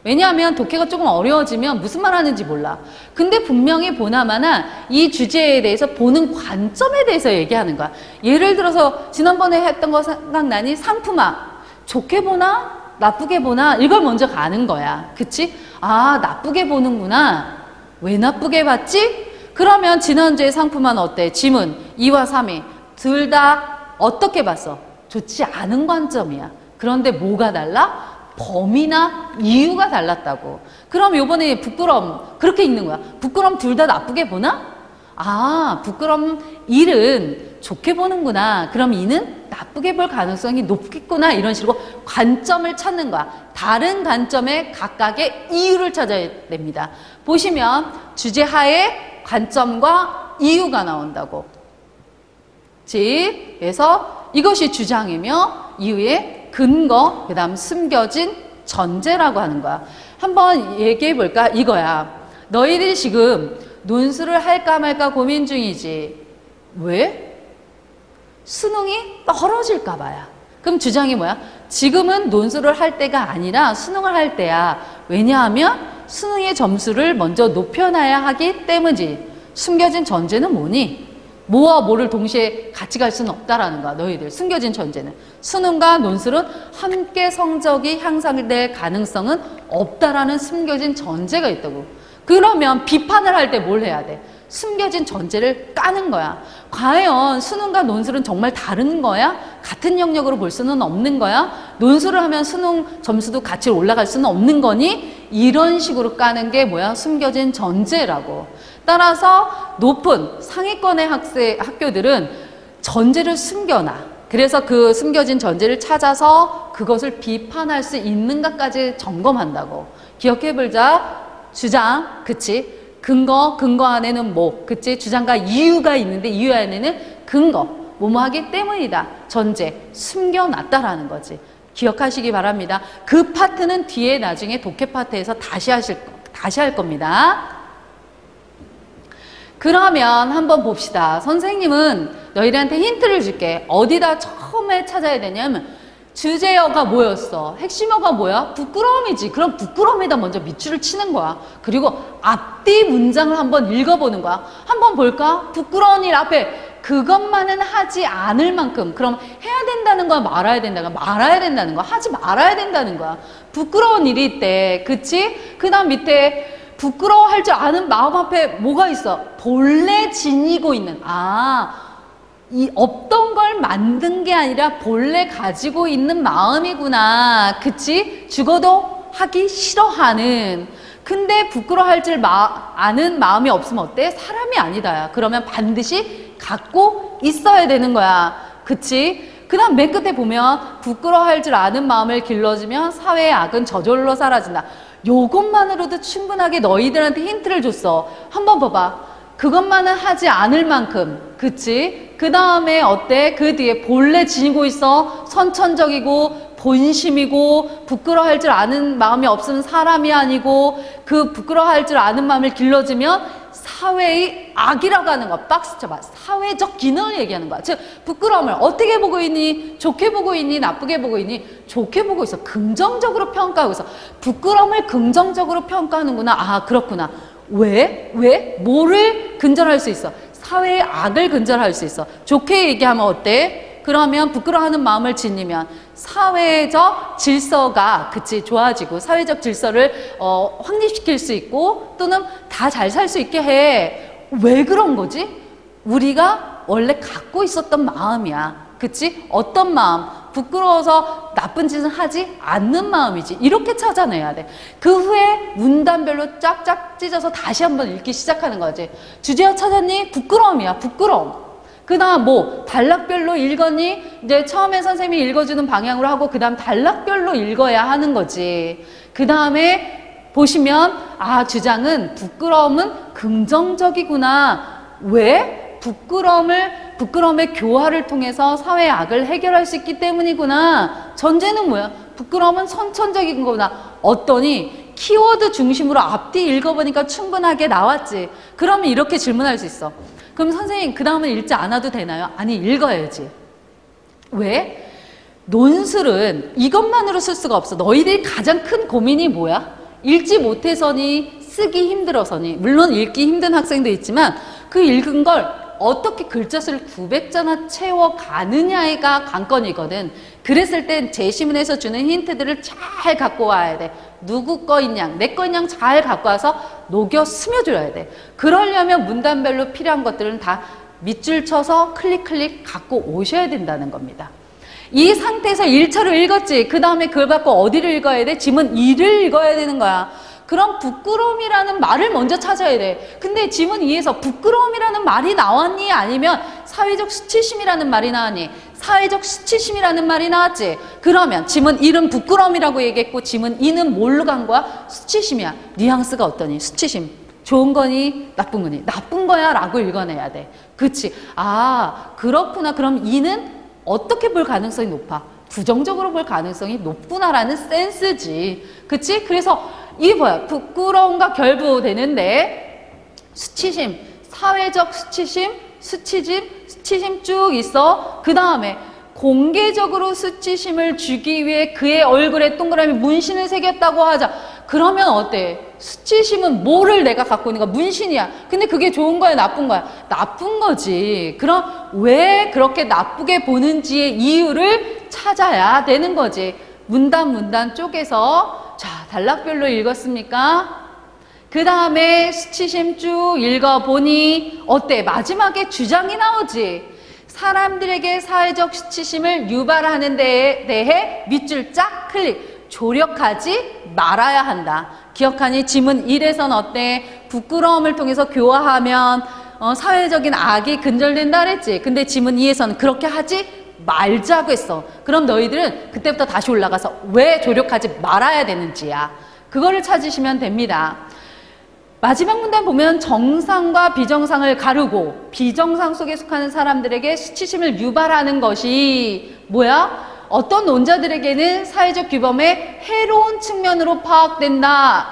왜냐하면 독해가 조금 어려워지면 무슨 말 하는지 몰라. 근데 분명히 보나마나 이 주제에 대해서 보는 관점에 대해서 얘기하는 거야. 예를 들어서 지난번에 했던 거 생각나니? 상품화. 좋게 보나? 나쁘게 보나? 이걸 먼저 가는 거야. 그치? 아, 나쁘게 보는구나. 왜 나쁘게 봤지? 그러면 지난주에 상품화는 어때? 지문 2와 3위. 둘 다 어떻게 봤어? 좋지 않은 관점이야. 그런데 뭐가 달라? 범위나 이유가 달랐다고. 그럼 요번에 부끄럼 그렇게 읽는 거야. 부끄럼 둘 다 나쁘게 보나? 아, 부끄럼 1은 좋게 보는구나. 그럼 2는 나쁘게 볼 가능성이 높겠구나. 이런 식으로 관점을 찾는 거야. 다른 관점의 각각의 이유를 찾아야 됩니다. 보시면 주제하에 관점과 이유가 나온다고. 그래서 이것이 주장이며 이유의 근거, 그 다음 숨겨진 전제라고 하는 거야. 한번 얘기해 볼까? 이거야. 너희들이 지금 논술을 할까 말까 고민 중이지. 왜? 수능이 떨어질까 봐야. 그럼 주장이 뭐야? 지금은 논술을 할 때가 아니라 수능을 할 때야. 왜냐하면 수능의 점수를 먼저 높여놔야 하기 때문이지. 숨겨진 전제는 뭐니? 뭐와 뭐를 동시에 같이 갈 수는 없다라는 거야. 너희들 숨겨진 전제는. 수능과 논술은 함께 성적이 향상될 가능성은 없다라는 숨겨진 전제가 있다고. 그러면 비판을 할 때 뭘 해야 돼? 숨겨진 전제를 까는 거야. 과연 수능과 논술은 정말 다른 거야? 같은 영역으로 볼 수는 없는 거야? 논술을 하면 수능 점수도 같이 올라갈 수는 없는 거니? 이런 식으로 까는 게 뭐야? 숨겨진 전제라고. 따라서 높은 상위권의 학교들은 전제를 숨겨놔. 그래서 그 숨겨진 전제를 찾아서 그것을 비판할 수 있는가까지 점검한다고. 기억해보자. 주장, 그치? 근거 안에는 뭐, 그치? 주장과 이유가 있는데 이유 안에는 근거, 뭐뭐 하기 때문이다. 전제, 숨겨놨다라는 거지. 기억하시기 바랍니다. 그 파트는 뒤에 나중에 독해 파트에서 다시 할 겁니다. 그러면 한번 봅시다. 선생님은 너희들한테 힌트를 줄게. 어디다 처음에 찾아야 되냐면 주제어가 뭐였어? 핵심어가 뭐야? 부끄러움이지. 그럼 부끄러움에다 먼저 밑줄을 치는 거야. 그리고 앞뒤 문장을 한번 읽어보는 거야. 한번 볼까? 부끄러운 일 앞에 그것만은 하지 않을 만큼, 그럼 해야 된다는 거야, 말아야 된다는 거야? 말아야 된다는 거야, 하지 말아야 된다는 거야. 부끄러운 일이 있대, 그치? 그 다음 밑에 부끄러워할 줄 아는 마음 앞에 뭐가 있어? 본래 지니고 있는, 이 없던 걸 만든 게 아니라 본래 가지고 있는 마음이구나, 그치? 죽어도 하기 싫어하는. 근데 부끄러워할 줄 아는 마음이 없으면 어때? 사람이 아니다. 그러면 반드시 갖고 있어야 되는 거야, 그치? 그 다음 맨 끝에 보면 부끄러워할 줄 아는 마음을 길러주면 사회의 악은 저절로 사라진다. 요것만으로도 충분하게 너희들한테 힌트를 줬어. 한번 봐봐. 그것만은 하지 않을 만큼, 그치? 그 다음에 어때? 그 뒤에 본래 지니고 있어. 선천적이고 본심이고 부끄러워할 줄 아는 마음이 없으면 사람이 아니고, 그 부끄러워할 줄 아는 마음을 길러주면 사회의 악이라고 하는 거야. 박스 쳐봐. 사회적 기능을 얘기하는 거야. 즉 부끄러움을 어떻게 보고 있니? 좋게 보고 있니? 나쁘게 보고 있니? 좋게 보고 있어. 긍정적으로 평가하고 있어. 부끄러움을 긍정적으로 평가하는구나. 그렇구나. 왜? 뭐를 근절할 수 있어? 사회의 악을 근절할 수 있어. 좋게 얘기하면 어때? 그러면 부끄러워하는 마음을 지니면 사회적 질서가, 그치, 좋아지고 사회적 질서를 확립시킬 수 있고, 또는 다 잘 살 수 있게 해. 왜 그런 거지? 우리가 원래 갖고 있었던 마음이야, 그치? 어떤 마음? 부끄러워서 나쁜 짓은 하지 않는 마음이지. 이렇게 찾아내야 돼. 그 후에 문단별로 쫙쫙 찢어서 다시 한번 읽기 시작하는 거지. 주제어 찾았니? 부끄러움이야, 부끄러움. 그 다음 단락별로 읽었니? 이제 처음에 선생님이 읽어주는 방향으로 하고, 그 다음 단락별로 읽어야 하는 거지. 그 다음에 보시면, 주장은 부끄러움은 긍정적이구나. 왜? 부끄러움의 교화를 통해서 사회의 악을 해결할 수 있기 때문이구나. 전제는 뭐야? 부끄러움은 선천적인 거구나. 어떠니? 키워드 중심으로 앞뒤 읽어보니까 충분하게 나왔지. 그러면 이렇게 질문할 수 있어. 그럼 선생님, 그 다음은 읽지 않아도 되나요? 아니, 읽어야지. 왜? 논술은 이것만으로 쓸 수가 없어. 너희들이 가장 큰 고민이 뭐야? 읽지 못해서니, 쓰기 힘들어서니. 물론 읽기 힘든 학생도 있지만 그 읽은 걸 어떻게 글자수를 900자나 채워가느냐가 관건이거든. 그랬을 땐 제시문에서 주는 힌트들을 잘 갖고 와야 돼. 누구 거인 양, 내 거인 양 잘 갖고 와서 녹여 스며줘야 돼. 그러려면 문단별로 필요한 것들은 다 밑줄 쳐서 클릭 갖고 오셔야 된다는 겁니다. 이 상태에서 1차로 읽었지. 그 다음에 그걸 갖고 어디를 읽어야 돼? 지문 2를 읽어야 되는 거야. 그럼 부끄러움이라는 말을 먼저 찾아야 돼. 근데 지문 2에서 부끄러움이라는 말이 나왔니? 아니면 사회적 수치심이라는 말이 나왔니? 사회적 수치심이라는 말이 나왔지. 그러면 지문 1은 부끄러움이라고 얘기했고, 지문 2는 뭘로 간 거야? 수치심이야. 뉘앙스가 어떠니? 수치심. 좋은 거니? 나쁜 거니? 나쁜 거야 라고 읽어내야 돼. 그치? 그렇구나. 그럼 2는 어떻게 볼 가능성이 높아? 부정적으로 볼 가능성이 높구나라는 센스지. 그치? 그래서 이게 뭐야? 부끄러움과 결부되는데, 수치심, 사회적 수치심 쭉 있어. 그 다음에 공개적으로 수치심을 주기 위해 그의 얼굴에 동그라미 문신을 새겼다고 하자. 그러면 어때? 수치심은 뭐를 내가 갖고 있는 거야? 문신이야. 근데 그게 좋은 거야, 나쁜 거야? 나쁜 거지. 그럼 왜 그렇게 나쁘게 보는지의 이유를 찾아야 되는 거지. 문단 쪼개서, 자, 단락별로 읽었습니까? 그 다음에 수치심 쭉 읽어보니 어때? 마지막에 주장이 나오지. 사람들에게 사회적 수치심을 유발하는 데에 대해 밑줄 쫙 클릭. 조력하지 말아야 한다. 기억하니? 지문 1에서는 어때? 부끄러움을 통해서 교화하면 사회적인 악이 근절된다 그랬지. 근데 지문 2에서는 그렇게 하지 말자고 했어. 그럼 너희들은 그때부터 다시 올라가서 왜 조력하지 말아야 되는지야. 그거를 찾으시면 됩니다. 마지막 문단 보면 정상과 비정상을 가르고 비정상 속에 속하는 사람들에게 수치심을 유발하는 것이 뭐야? 어떤 논자들에게는 사회적 규범의 해로운 측면으로 파악된다.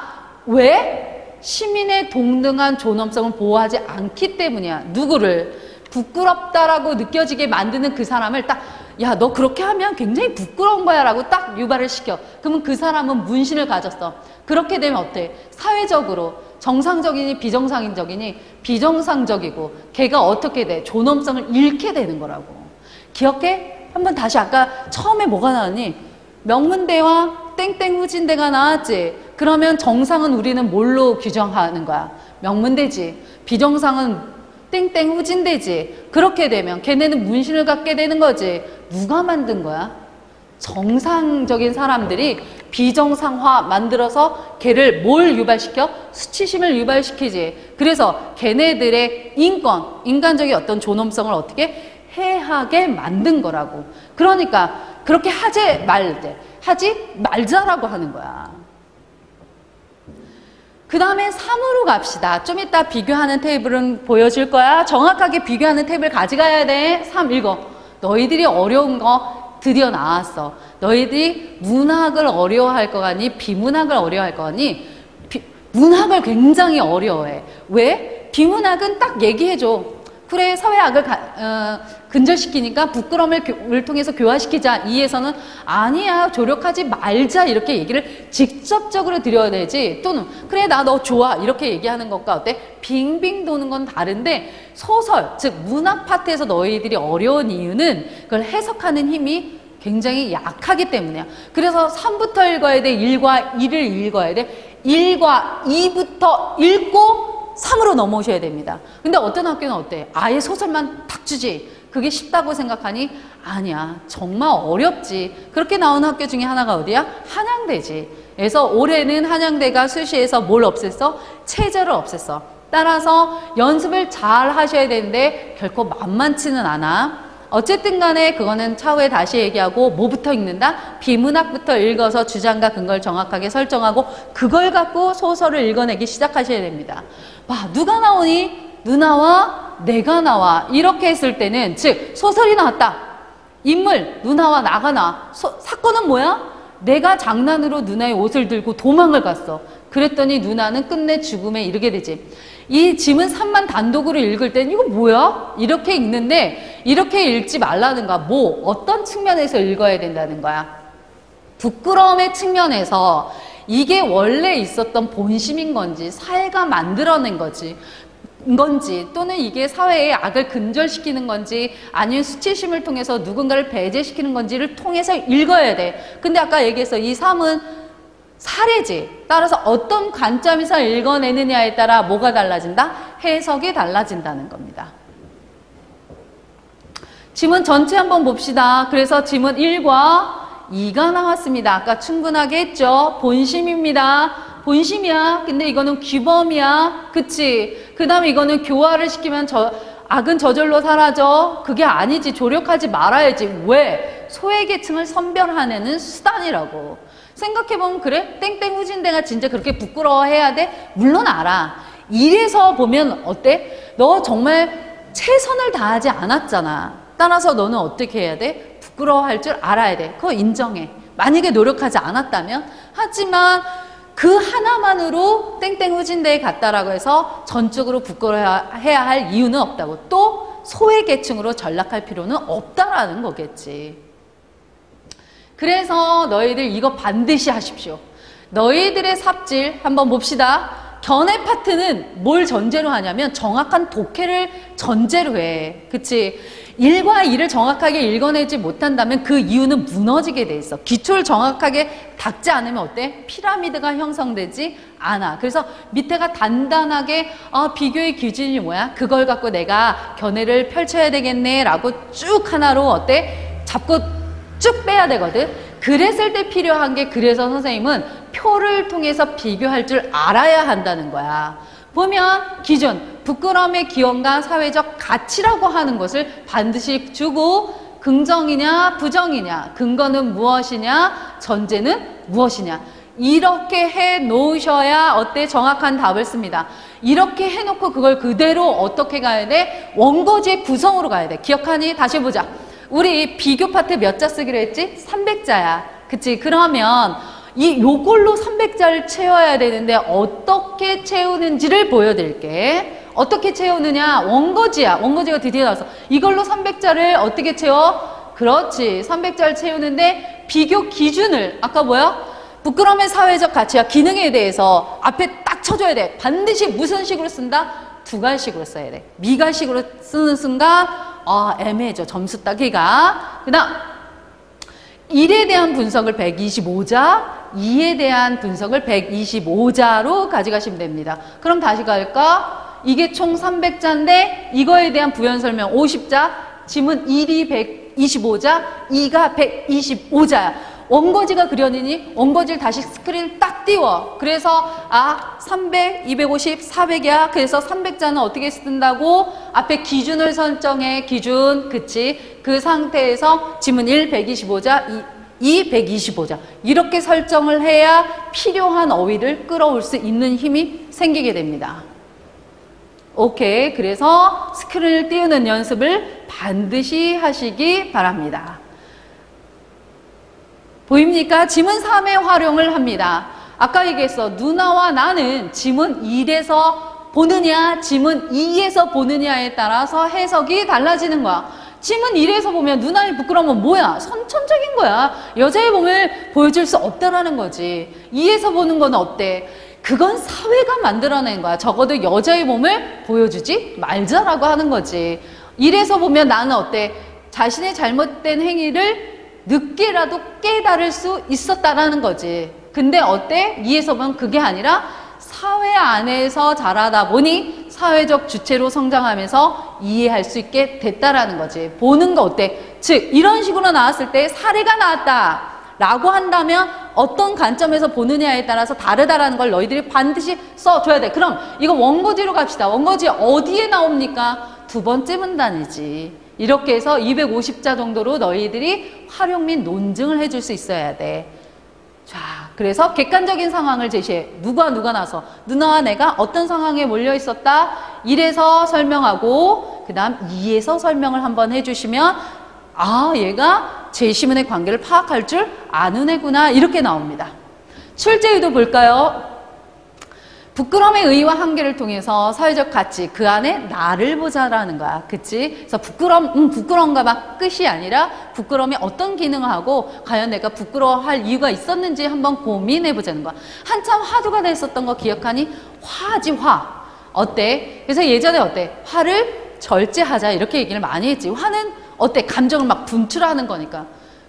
왜? 시민의 동등한 존엄성을 보호하지 않기 때문이야. 누구를? 부끄럽다라고 느껴지게 만드는 그 사람을 딱, 야, 너 그렇게 하면 굉장히 부끄러운 거야 라고 딱 유발을 시켜. 그러면 그 사람은 문신을 가졌어. 그렇게 되면 어때? 사회적으로 정상적이니 비정상적이니 비정상적이고 걔가 어떻게 돼? 존엄성을 잃게 되는 거라고. 기억해? 한번 다시 아까 처음에 뭐가 나왔니? 명문대와 땡땡 후진대가 나왔지. 그러면 정상은 우리는 뭘로 규정하는 거야? 명문대지. 비정상은 땡땡 후진대지. 그렇게 되면 걔네는 문신을 갖게 되는 거지. 누가 만든 거야? 정상적인 사람들이 비정상화 만들어서 걔를 뭘 유발시켜? 수치심을 유발시키지. 그래서 걔네들의 인권, 인간적인 어떤 존엄성을 어떻게 해하게 만든 거라고. 그러니까 그렇게 하지 말자라고 하는 거야. 그 다음에 3으로 갑시다. 좀 이따 비교하는 테이블은 보여줄 거야. 정확하게 비교하는 테이블 가져가야 돼. 3 읽어. 너희들이 어려운 거 드디어 나왔어. 너희들이 문학을 어려워할 거 같니? 비문학을 어려워할 거 같니? 문학을 굉장히 어려워해. 왜? 비문학은 딱 얘기해줘. 그래, 사회악을 근절시키니까 부끄러움을 통해서 교화시키자. 이에서는 아니야, 조력하지 말자 이렇게 얘기를 직접적으로 드려야 되지. 또는 그래, 나 너 좋아 이렇게 얘기하는 것과 어때? 빙빙 도는 건 다른데, 소설, 즉 문학 파트에서 너희들이 어려운 이유는 그걸 해석하는 힘이 굉장히 약하기 때문이야. 그래서 3부터 읽어야 돼. 1과 2를 읽어야 돼. 1과 2부터 읽고 3으로 넘어오셔야 됩니다. 근데 어떤 학교는 어때? 아예 소설만 탁 주지. 그게 쉽다고 생각하니? 아니야. 정말 어렵지. 그렇게 나온 학교 중에 하나가 어디야? 한양대지. 그래서 올해는 한양대가 수시에서 뭘 없앴어? 체제를 없앴어. 따라서 연습을 잘 하셔야 되는데 결코 만만치는 않아. 어쨌든 간에 그거는 차후에 다시 얘기하고, 뭐부터 읽는다? 비문학부터 읽어서 주장과 근거를 정확하게 설정하고 그걸 갖고 소설을 읽어내기 시작하셔야 됩니다. 와, 누가 나오니? 누나와 내가 나와. 이렇게 했을 때는, 즉 소설이 나왔다. 인물 누나와 나가 나와. 사건은 뭐야? 내가 장난으로 누나의 옷을 들고 도망을 갔어. 그랬더니 누나는 끝내 죽음에 이르게 되지. 이 지문 3만 단독으로 읽을 땐 이거 뭐야? 이렇게 읽는데 이렇게 읽지 말라는 거야. 뭐 어떤 측면에서 읽어야 된다는 거야? 부끄러움의 측면에서 이게 원래 있었던 본심인 건지, 사회가 만들어낸 건지, 또는 이게 사회의 악을 근절시키는 건지, 아니면 수치심을 통해서 누군가를 배제시키는 건지를 통해서 읽어야 돼. 근데 아까 얘기했어. 이 3은 사례지. 따라서 어떤 관점에서 읽어내느냐에 따라 뭐가 달라진다? 해석이 달라진다는 겁니다. 지문 전체 한번 봅시다. 그래서 지문 1과 2가 나왔습니다. 아까 충분하게 했죠. 본심입니다. 본심이야. 근데 이거는 규범이야. 그치? 그 다음에 이거는 교화를 시키면 악은 저절로 사라져. 그게 아니지. 조력하지 말아야지. 왜? 소외계층을 선별하는 수단이라고. 생각해보면 그래? 땡땡 후진대가 진짜 그렇게 부끄러워해야 돼? 물론 알아. 이래서 보면 어때? 너 정말 최선을 다하지 않았잖아. 따라서 너는 어떻게 해야 돼? 부끄러워할 줄 알아야 돼. 그거 인정해. 만약에 노력하지 않았다면. 하지만 그 하나만으로 땡땡 후진대에 갔다라고 해서 전적으로 부끄러워해야 할 이유는 없다고. 또 소외계층으로 전락할 필요는 없다라는 거겠지. 그래서 너희들 이거 반드시 하십시오. 너희들의 삽질 한번 봅시다. 견해 파트는 뭘 전제로 하냐면 정확한 독해를 전제로 해. 그치? 1과 2를 정확하게 읽어내지 못한다면 그 이유는 무너지게 돼 있어. 기초를 정확하게 닦지 않으면 어때? 피라미드가 형성되지 않아. 그래서 밑에가 단단하게 비교의 기준이 뭐야? 그걸 갖고 내가 견해를 펼쳐야 되겠네 라고 쭉 하나로 어때? 잡고 쭉 빼야 되거든. 그랬을 때 필요한 게, 그래서 선생님은 표를 통해서 비교할 줄 알아야 한다는 거야. 보면 기준, 부끄러움의 기원과 사회적 가치라고 하는 것을 반드시 주고, 긍정이냐 부정이냐, 근거는 무엇이냐, 전제는 무엇이냐, 이렇게 해 놓으셔야 어때? 정확한 답을 씁니다. 이렇게 해놓고 그걸 그대로 어떻게 가야 돼? 원고지의 구성으로 가야 돼. 기억하니? 다시 보자. 우리 비교 파트 몇 자 쓰기로 했지? 300자야. 그치? 그러면 요걸로 300자를 채워야 되는데 어떻게 채우는지를 보여드릴게. 어떻게 채우느냐? 원고지야. 원고지가 드디어 나왔어. 이걸로 300자를 어떻게 채워? 그렇지. 300자를 채우는데 비교 기준을, 아까 뭐야? 부끄러움의 사회적 가치와 기능에 대해서 앞에 딱 쳐줘야 돼. 반드시 무슨 식으로 쓴다? 두괄식으로 써야 돼. 미괄식으로 쓰는 순간 애매해져. 점수 따기가. 그 다음 1에 대한 분석을 125자, 2에 대한 분석을 125자로 가져가시면 됩니다. 그럼 다시 갈까? 이게 총 300자인데 이거에 대한 부연 설명 50자, 지문 1이 125자, 2가 125자야. 원고지가 그려지니 원고지를 다시 스크린 딱 띄워. 그래서 300, 250, 400이야. 그래서 300자는 어떻게 쓴다고? 앞에 기준을 설정해. 기준. 그치? 그 상태에서 지문 1, 125자, 2, 125자. 이렇게 설정을 해야 필요한 어휘를 끌어올 수 있는 힘이 생기게 됩니다. 오케이. 그래서 스크린을 띄우는 연습을 반드시 하시기 바랍니다. 보입니까? 지문 3의 활용을 합니다. 아까 얘기했어. 누나와 나는 지문 1에서 보느냐, 지문 2에서 보느냐에 따라서 해석이 달라지는 거야. 지문 1에서 보면 누나의 부끄러움은 뭐야? 선천적인 거야. 여자의 몸을 보여줄 수 없다라는 거지. 2에서 보는 건 어때? 그건 사회가 만들어낸 거야. 적어도 여자의 몸을 보여주지 말자라고 하는 거지. 1에서 보면 나는 어때? 자신의 잘못된 행위를 늦게라도 깨달을 수 있었다라는 거지. 근데 어때? 2에서 보면 그게 아니라 사회 안에서 자라다 보니 사회적 주체로 성장하면서 이해할 수 있게 됐다라는 거지. 보는 거 어때? 즉 이런 식으로 나왔을 때 사례가 나왔다 라고 한다면 어떤 관점에서 보느냐에 따라서 다르다라는 걸 너희들이 반드시 써줘야 돼. 그럼 이거 원고지로 갑시다. 원고지 어디에 나옵니까? 두 번째 문단이지. 이렇게 해서 250자 정도로 너희들이 활용 및 논증을 해줄 수 있어야 돼. 자, 그래서 객관적인 상황을 제시해. 누가 나서 누나와 내가 어떤 상황에 몰려 있었다. 1에서 설명하고 그 다음 2에서 설명을 한번 해주시면 얘가 제시문의 관계를 파악할 줄 아는 애구나. 이렇게 나옵니다. 출제 의도 볼까요? 부끄러움의 의의와 한계를 통해서 사회적 가치, 그 안에 나를 보자라는 거야. 그치? 그래서 부끄러운가 봐. 끝이 아니라 부끄러움이 어떤 기능을 하고 과연 내가 부끄러워할 이유가 있었는지 한번 고민해 보자는 거야. 한참 화두가 됐었던 거 기억하니? 화지, 화. 어때? 그래서 예전에 어때? 화를 절제하자. 이렇게 얘기를 많이 했지. 화는 어때? 감정을 막 분출하는 거니까.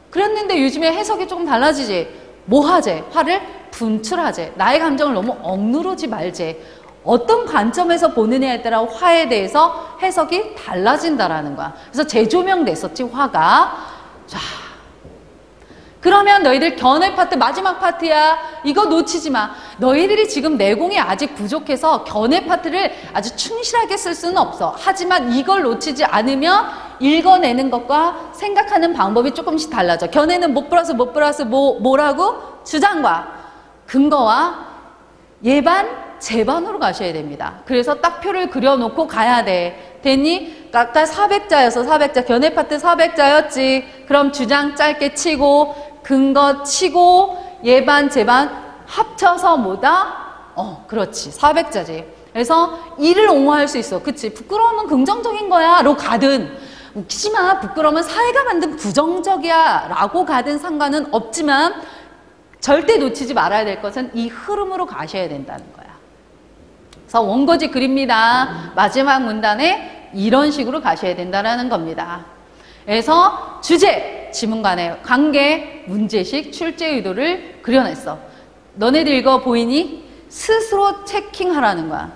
그랬는데 요즘에 해석이 조금 달라지지. 뭐 하재? 화를 분출하재. 나의 감정을 너무 억누르지 말재. 어떤 관점에서 보느냐에 따라 화에 대해서 해석이 달라진다라는 거야. 그래서 재조명됐었지, 화가. 자, 그러면 너희들 견해 파트 마지막 파트야. 이거 놓치지 마. 너희들이 지금 내공이 아직 부족해서 견해 파트를 아주 충실하게 쓸 수는 없어. 하지만 이걸 놓치지 않으면 읽어내는 것과 생각하는 방법이 조금씩 달라져. 견해는 못 플러스 뭐라고? 주장과 근거와 예반, 재반으로 가셔야 됩니다. 그래서 딱 표를 그려놓고 가야 돼. 됐니? 아까 400자여서 400자, 견해 파트 400자였지. 그럼 주장 짧게 치고 근거 치고 예반, 재반 합쳐서 뭐다? 그렇지. 400자지. 그래서 이를 옹호할 수 있어. 그치? 부끄러움은 긍정적인 거야. 로 가든 웃기지 마. 부끄러움은 사회가 만든 부정적이야. 라고 가든 상관은 없지만 절대 놓치지 말아야 될 것은 이 흐름으로 가셔야 된다는 거야. 그래서 원고지 그립니다. 마지막 문단에 이런 식으로 가셔야 된다는 겁니다. 그래서 주제, 지문 간의 관계, 문제식, 출제 의도를 그려냈어. 너네들 이거 보이니? 스스로 체킹하라는 거야.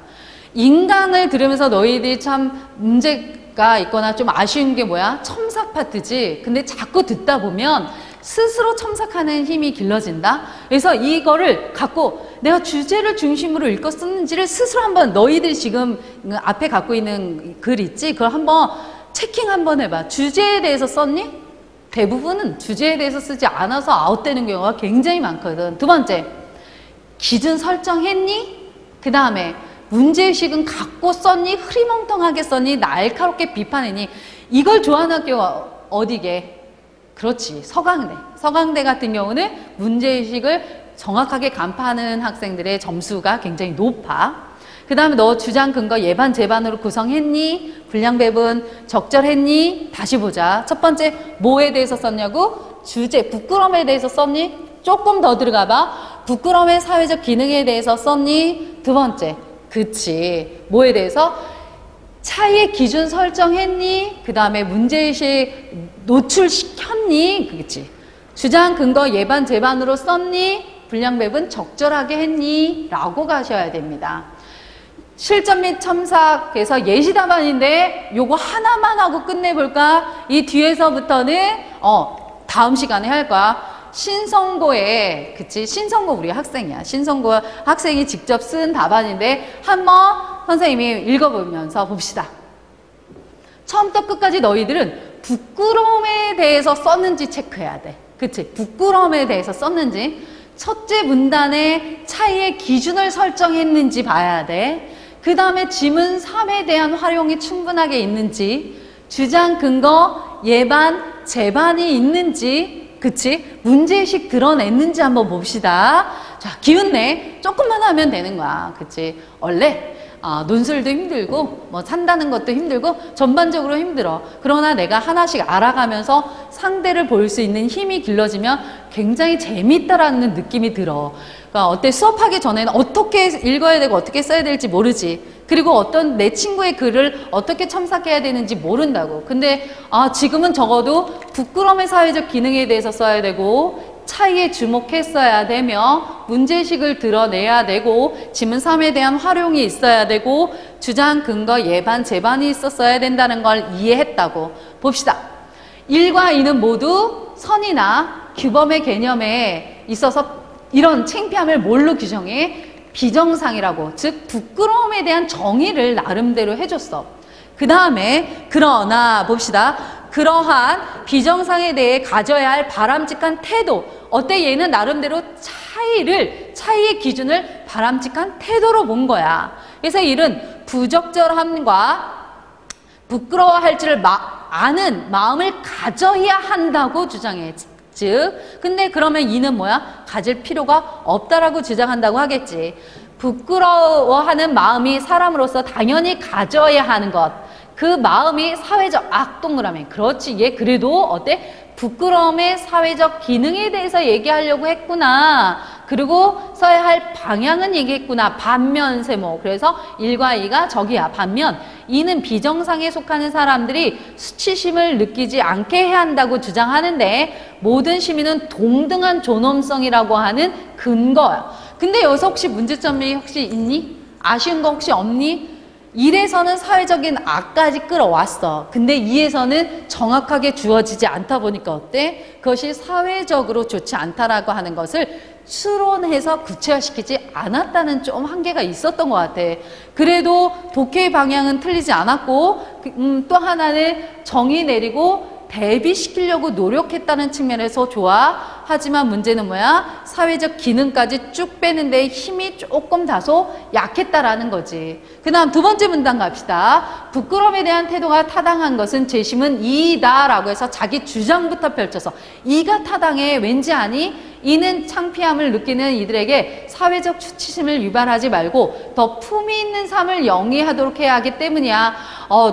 인강을 들으면서 너희들이 참 문제가 있거나 좀 아쉬운 게 뭐야? 첨삭 파트지. 근데 자꾸 듣다 보면 스스로 첨삭하는 힘이 길러진다. 그래서 이거를 갖고 내가 주제를 중심으로 읽었었는지를 스스로 한번 너희들이 지금 앞에 갖고 있는 글 있지? 그걸 한번 체킹 한번 해봐. 주제에 대해서 썼니? 대부분은 주제에 대해서 쓰지 않아서 아웃되는 경우가 굉장히 많거든. 두 번째, 기준 설정했니? 그 다음에 문제의식은 갖고 썼니? 흐리멍텅하게 썼니? 날카롭게 비판했니? 이걸 좋아하는 학교가 어디게? 그렇지. 서강대. 서강대 같은 경우는 문제의식을 정확하게 간파하는 학생들의 점수가 굉장히 높아. 그 다음에 너 주장 근거 예반 재반으로 구성했니? 분량 배분 적절했니? 다시 보자. 첫 번째 뭐에 대해서 썼냐고? 주제 부끄러움에 대해서 썼니? 조금 더 들어가 봐. 부끄러움의 사회적 기능에 대해서 썼니? 두 번째, 그치. 뭐에 대해서? 차이의 기준 설정했니? 그 다음에 문제의식 노출시켰니? 그치. 주장, 근거, 예반, 재반으로 썼니? 분량 배분 적절하게 했니? 라고 가셔야 됩니다. 실전 및 첨삭에서 예시 답안인데 요거 하나만 하고 끝내볼까? 이 뒤에서부터는 다음 시간에 할 거야. 신성고에, 그치? 신성고 우리 학생이야. 신성고 학생이 직접 쓴 답안인데 한번 선생님이 읽어보면서 봅시다. 처음부터 끝까지 너희들은 부끄러움에 대해서 썼는지 체크해야 돼. 그치? 부끄러움에 대해서 썼는지. 첫째 문단에 차이의 기준을 설정했는지 봐야 돼. 그 다음에 지문 3에 대한 활용이 충분하게 있는지, 주장, 근거, 예반, 재반이 있는지, 그치? 문제의식 드러냈는지 한번 봅시다. 자, 기운내. 조금만 하면 되는 거야. 그치? 원래 논술도 힘들고 뭐 산다는 것도 힘들고 전반적으로 힘들어. 그러나 내가 하나씩 알아가면서 상대를 볼 수 있는 힘이 길러지면 굉장히 재밌다라는 느낌이 들어. 그러니까 어때? 수업하기 전에는 어떻게 읽어야 되고 어떻게 써야 될지 모르지. 그리고 어떤 내 친구의 글을 어떻게 첨삭해야 되는지 모른다고. 근데 지금은 적어도 부끄러움의 사회적 기능에 대해서 써야 되고 차이에 주목했어야 되며 문제의식을 드러내야 되고 지문 3에 대한 활용이 있어야 되고 주장, 근거, 예반, 재반이 있었어야 된다는 걸 이해했다고. 봅시다. 1과 2는 모두 선이나 규범의 개념에 있어서 이런 창피함을 뭘로 규정해? 비정상이라고. 즉 부끄러움에 대한 정의를 나름대로 해줬어. 그 다음에 그러나 봅시다. 그러한 비정상에 대해 가져야 할 바람직한 태도. 어때? 얘는 나름대로 차이의 기준을 바람직한 태도로 본 거야. 그래서 이는 부적절함과 부끄러워할 줄 아는 마음을 가져야 한다고 주장해. 즉, 근데 그러면 이는 뭐야? 가질 필요가 없다라고 주장한다고 하겠지. 부끄러워하는 마음이 사람으로서 당연히 가져야 하는 것. 그 마음이 사회적 동그라미. 그렇지. 얘 그래도 어때? 부끄러움의 사회적 기능에 대해서 얘기하려고 했구나. 그리고 써야 할 방향은 얘기했구나. 반면 세모. 그래서 1과 2가 저기야. 반면 2는 비정상에 속하는 사람들이 수치심을 느끼지 않게 해야 한다고 주장하는데 모든 시민은 동등한 존엄성이라고 하는 근거야. 근데 여기서 혹시 문제점이 혹시 있니? 아쉬운 거 혹시 없니? 1에서는 사회적인 악까지 끌어왔어. 근데 2에서는 정확하게 주어지지 않다 보니까 어때? 그것이 사회적으로 좋지 않다라고 하는 것을 추론해서 구체화시키지 않았다는 좀 한계가 있었던 것 같아. 그래도 독해의 방향은 틀리지 않았고 또 하나는 정의 내리고 대비시키려고 노력했다는 측면에서 좋아. 하지만 문제는 뭐야? 사회적 기능까지 쭉 빼는데 힘이 조금 다소 약했다라는 거지. 그 다음 두 번째 문단 갑시다. 부끄러움에 대한 태도가 타당한 것은 재심은 2이다 라고 해서 자기 주장부터 펼쳐서 2가 타당해. 왠지 아니? 이는 창피함을 느끼는 이들에게 사회적 수치심을 유발하지 말고 더 품위 있는 삶을 영위하도록 해야 하기 때문이야.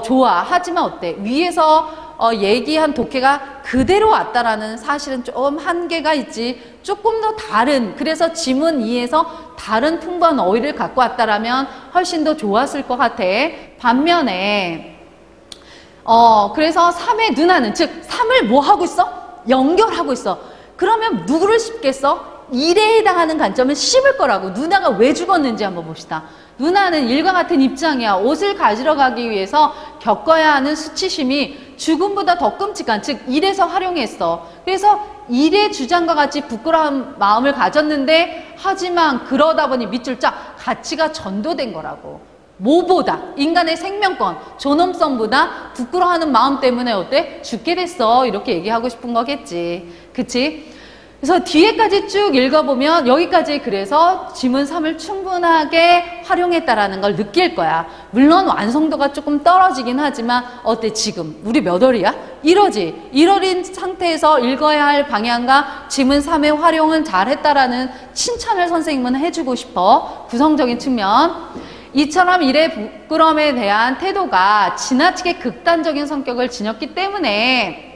좋아. 하지만 어때? 위에서 얘기한 독해가 그대로 왔다라는 사실은 좀 한계가 있지. 조금 더 다른, 그래서 지문 2에서 다른 풍부한 어휘를 갖고 왔다라면 훨씬 더 좋았을 것 같아. 반면에 그래서 3의 누나는, 즉 3을 뭐 하고 있어? 연결하고 있어. 그러면 누구를 씹겠어? 1에 해당하는 관점은 씹을 거라고. 누나가 왜 죽었는지 한번 봅시다. 누나는 일과 같은 입장이야. 옷을 가지러 가기 위해서 겪어야 하는 수치심이 죽음보다 더 끔찍한, 즉 1에서 활용했어. 그래서 1의 주장과 같이 부끄러운 마음을 가졌는데 하지만 그러다 보니 밑줄 쫙 가치가 전도된 거라고. 뭐보다? 인간의 생명권, 존엄성보다 부끄러워하는 마음 때문에 어때? 죽게 됐어. 이렇게 얘기하고 싶은 거겠지. 그치? 그래서 뒤에까지 쭉 읽어보면 여기까지 그래서 지문 3을 충분하게 활용했다라는 걸 느낄 거야. 물론 완성도가 조금 떨어지긴 하지만 어때? 지금 우리 몇 월이야? 1월이지. 1월인 상태에서 읽어야 할 방향과 지문 3의 활용은 잘했다라는 칭찬을 선생님은 해주고 싶어. 구성적인 측면. 이처럼 1의 부끄러움에 대한 태도가 지나치게 극단적인 성격을 지녔기 때문에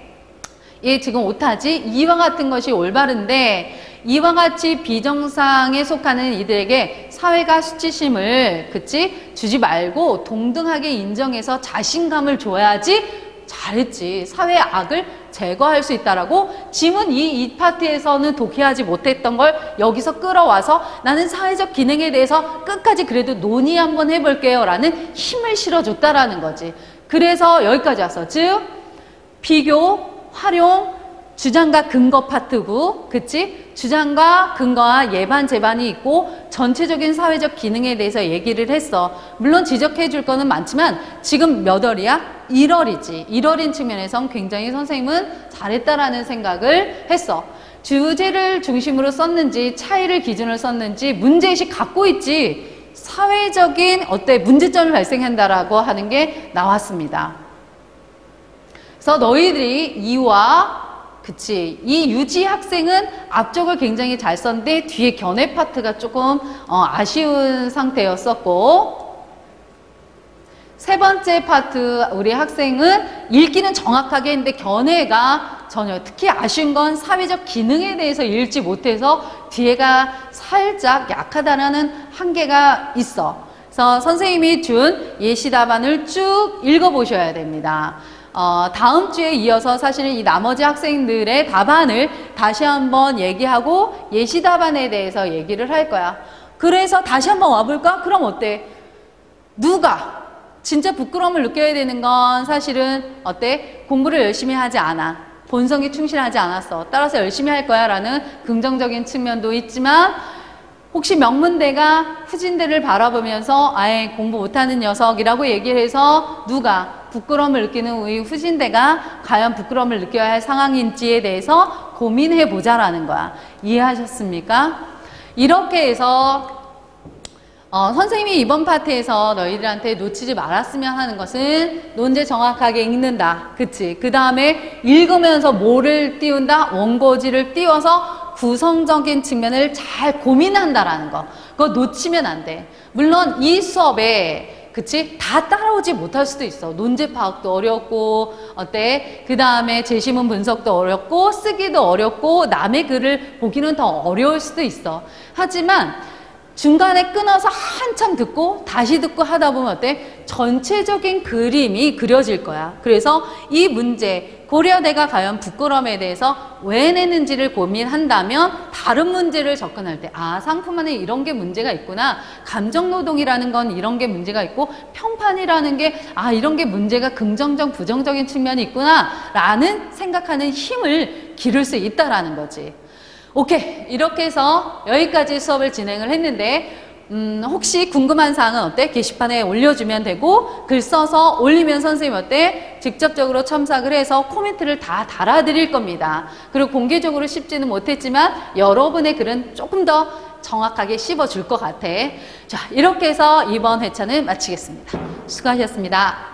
얘 지금 오타지? 2와 같은 것이 올바른데 이와 같이 비정상에 속하는 이들에게 사회가 수치심을 주지 말고 동등하게 인정해서 자신감을 줘야지 잘했지. 사회의 악을 제거할 수 있다라고 짐은 이 파트에서는 독해하지 못했던 걸 여기서 끌어와서 나는 사회적 기능에 대해서 끝까지 그래도 논의 한번 해볼게요 라는 힘을 실어줬다라는 거지. 그래서 여기까지 왔어. 즉 비교, 활용, 주장과 근거 파트고, 주장과 근거와 예반, 재반이 있고 전체적인 사회적 기능에 대해서 얘기를 했어. 물론 지적해 줄 거는 많지만 지금 몇 월이야? 1월이지. 1월인 측면에선 굉장히 선생님은 잘했다라는 생각을 했어. 주제를 중심으로 썼는지 차이를 기준으로 썼는지 문제의식 갖고 있지. 사회적인 문제점을 발생한다라고 하는 게 나왔습니다. 그래서 너희들이 이 유지 학생은 앞쪽을 굉장히 잘 썼는데 뒤에 견해 파트가 조금 아쉬운 상태였었고, 세 번째 파트 우리 학생은 읽기는 정확하게 했는데 견해가 전혀, 특히 아쉬운 건 사회적 기능에 대해서 읽지 못해서 뒤에가 살짝 약하다는 한계가 있어. 그래서 선생님이 준 예시 답안을 쭉 읽어보셔야 됩니다. 다음 주에 이어서 사실은 이 나머지 학생들의 답안을 다시 한번 얘기하고 예시 답안에 대해서 얘기를 할 거야. 그래서 다시 한번 와볼까? 그럼 어때? 누가 진짜 부끄러움을 느껴야 되는 건 사실은 공부를 열심히 하지 않아. 본성에 충실하지 않았어. 따라서 열심히 할 거야 라는 긍정적인 측면도 있지만, 혹시 명문대가 후진대를 바라보면서 아예 공부 못하는 녀석이라고 얘기를 해서 누가 부끄러움을 느끼는 우리 후진대가 과연 부끄러움을 느껴야 할 상황인지에 대해서 고민해 보자라는 거야. 이해하셨습니까? 이렇게 해서 선생님이 이번 파트에서 너희들한테 놓치지 말았으면 하는 것은 논제 정확하게 읽는다. 그 다음에 읽으면서 뭐를 띄운다? 원고지를 띄워서 구성적인 측면을 잘 고민한다라는 거. 그거 놓치면 안 돼. 물론 이 수업에 다 따라오지 못할 수도 있어. 논제 파악도 어렵고, 그 다음에 제시문 분석도 어렵고, 쓰기도 어렵고, 남의 글을 보기는 더 어려울 수도 있어. 하지만 중간에 끊어서 한참 듣고 다시 듣고 하다 보면 전체적인 그림이 그려질 거야. 그래서 이 문제, 고려대가 과연 부끄러움에 대해서 왜 내는지를 고민한다면 다른 문제를 접근할 때 상품 안에 이런 게 문제가 있구나. 감정노동이라는 건 이런 게 문제가 있고, 평판이라는 게 이런 게 문제가 긍정적, 부정적인 측면이 있구나 라는 생각하는 힘을 기를 수 있다라는 거지. 오케이. 이렇게 해서 여기까지 수업을 진행을 했는데, 혹시 궁금한 사항은 게시판에 올려주면 되고, 글 써서 올리면 선생님 직접적으로 첨삭을 해서 코멘트를 다 달아드릴 겁니다. 그리고 공개적으로 씹지는 못했지만 여러분의 글은 조금 더 정확하게 씹어줄 것 같아. 자, 이렇게 해서 이번 회차는 마치겠습니다. 수고하셨습니다.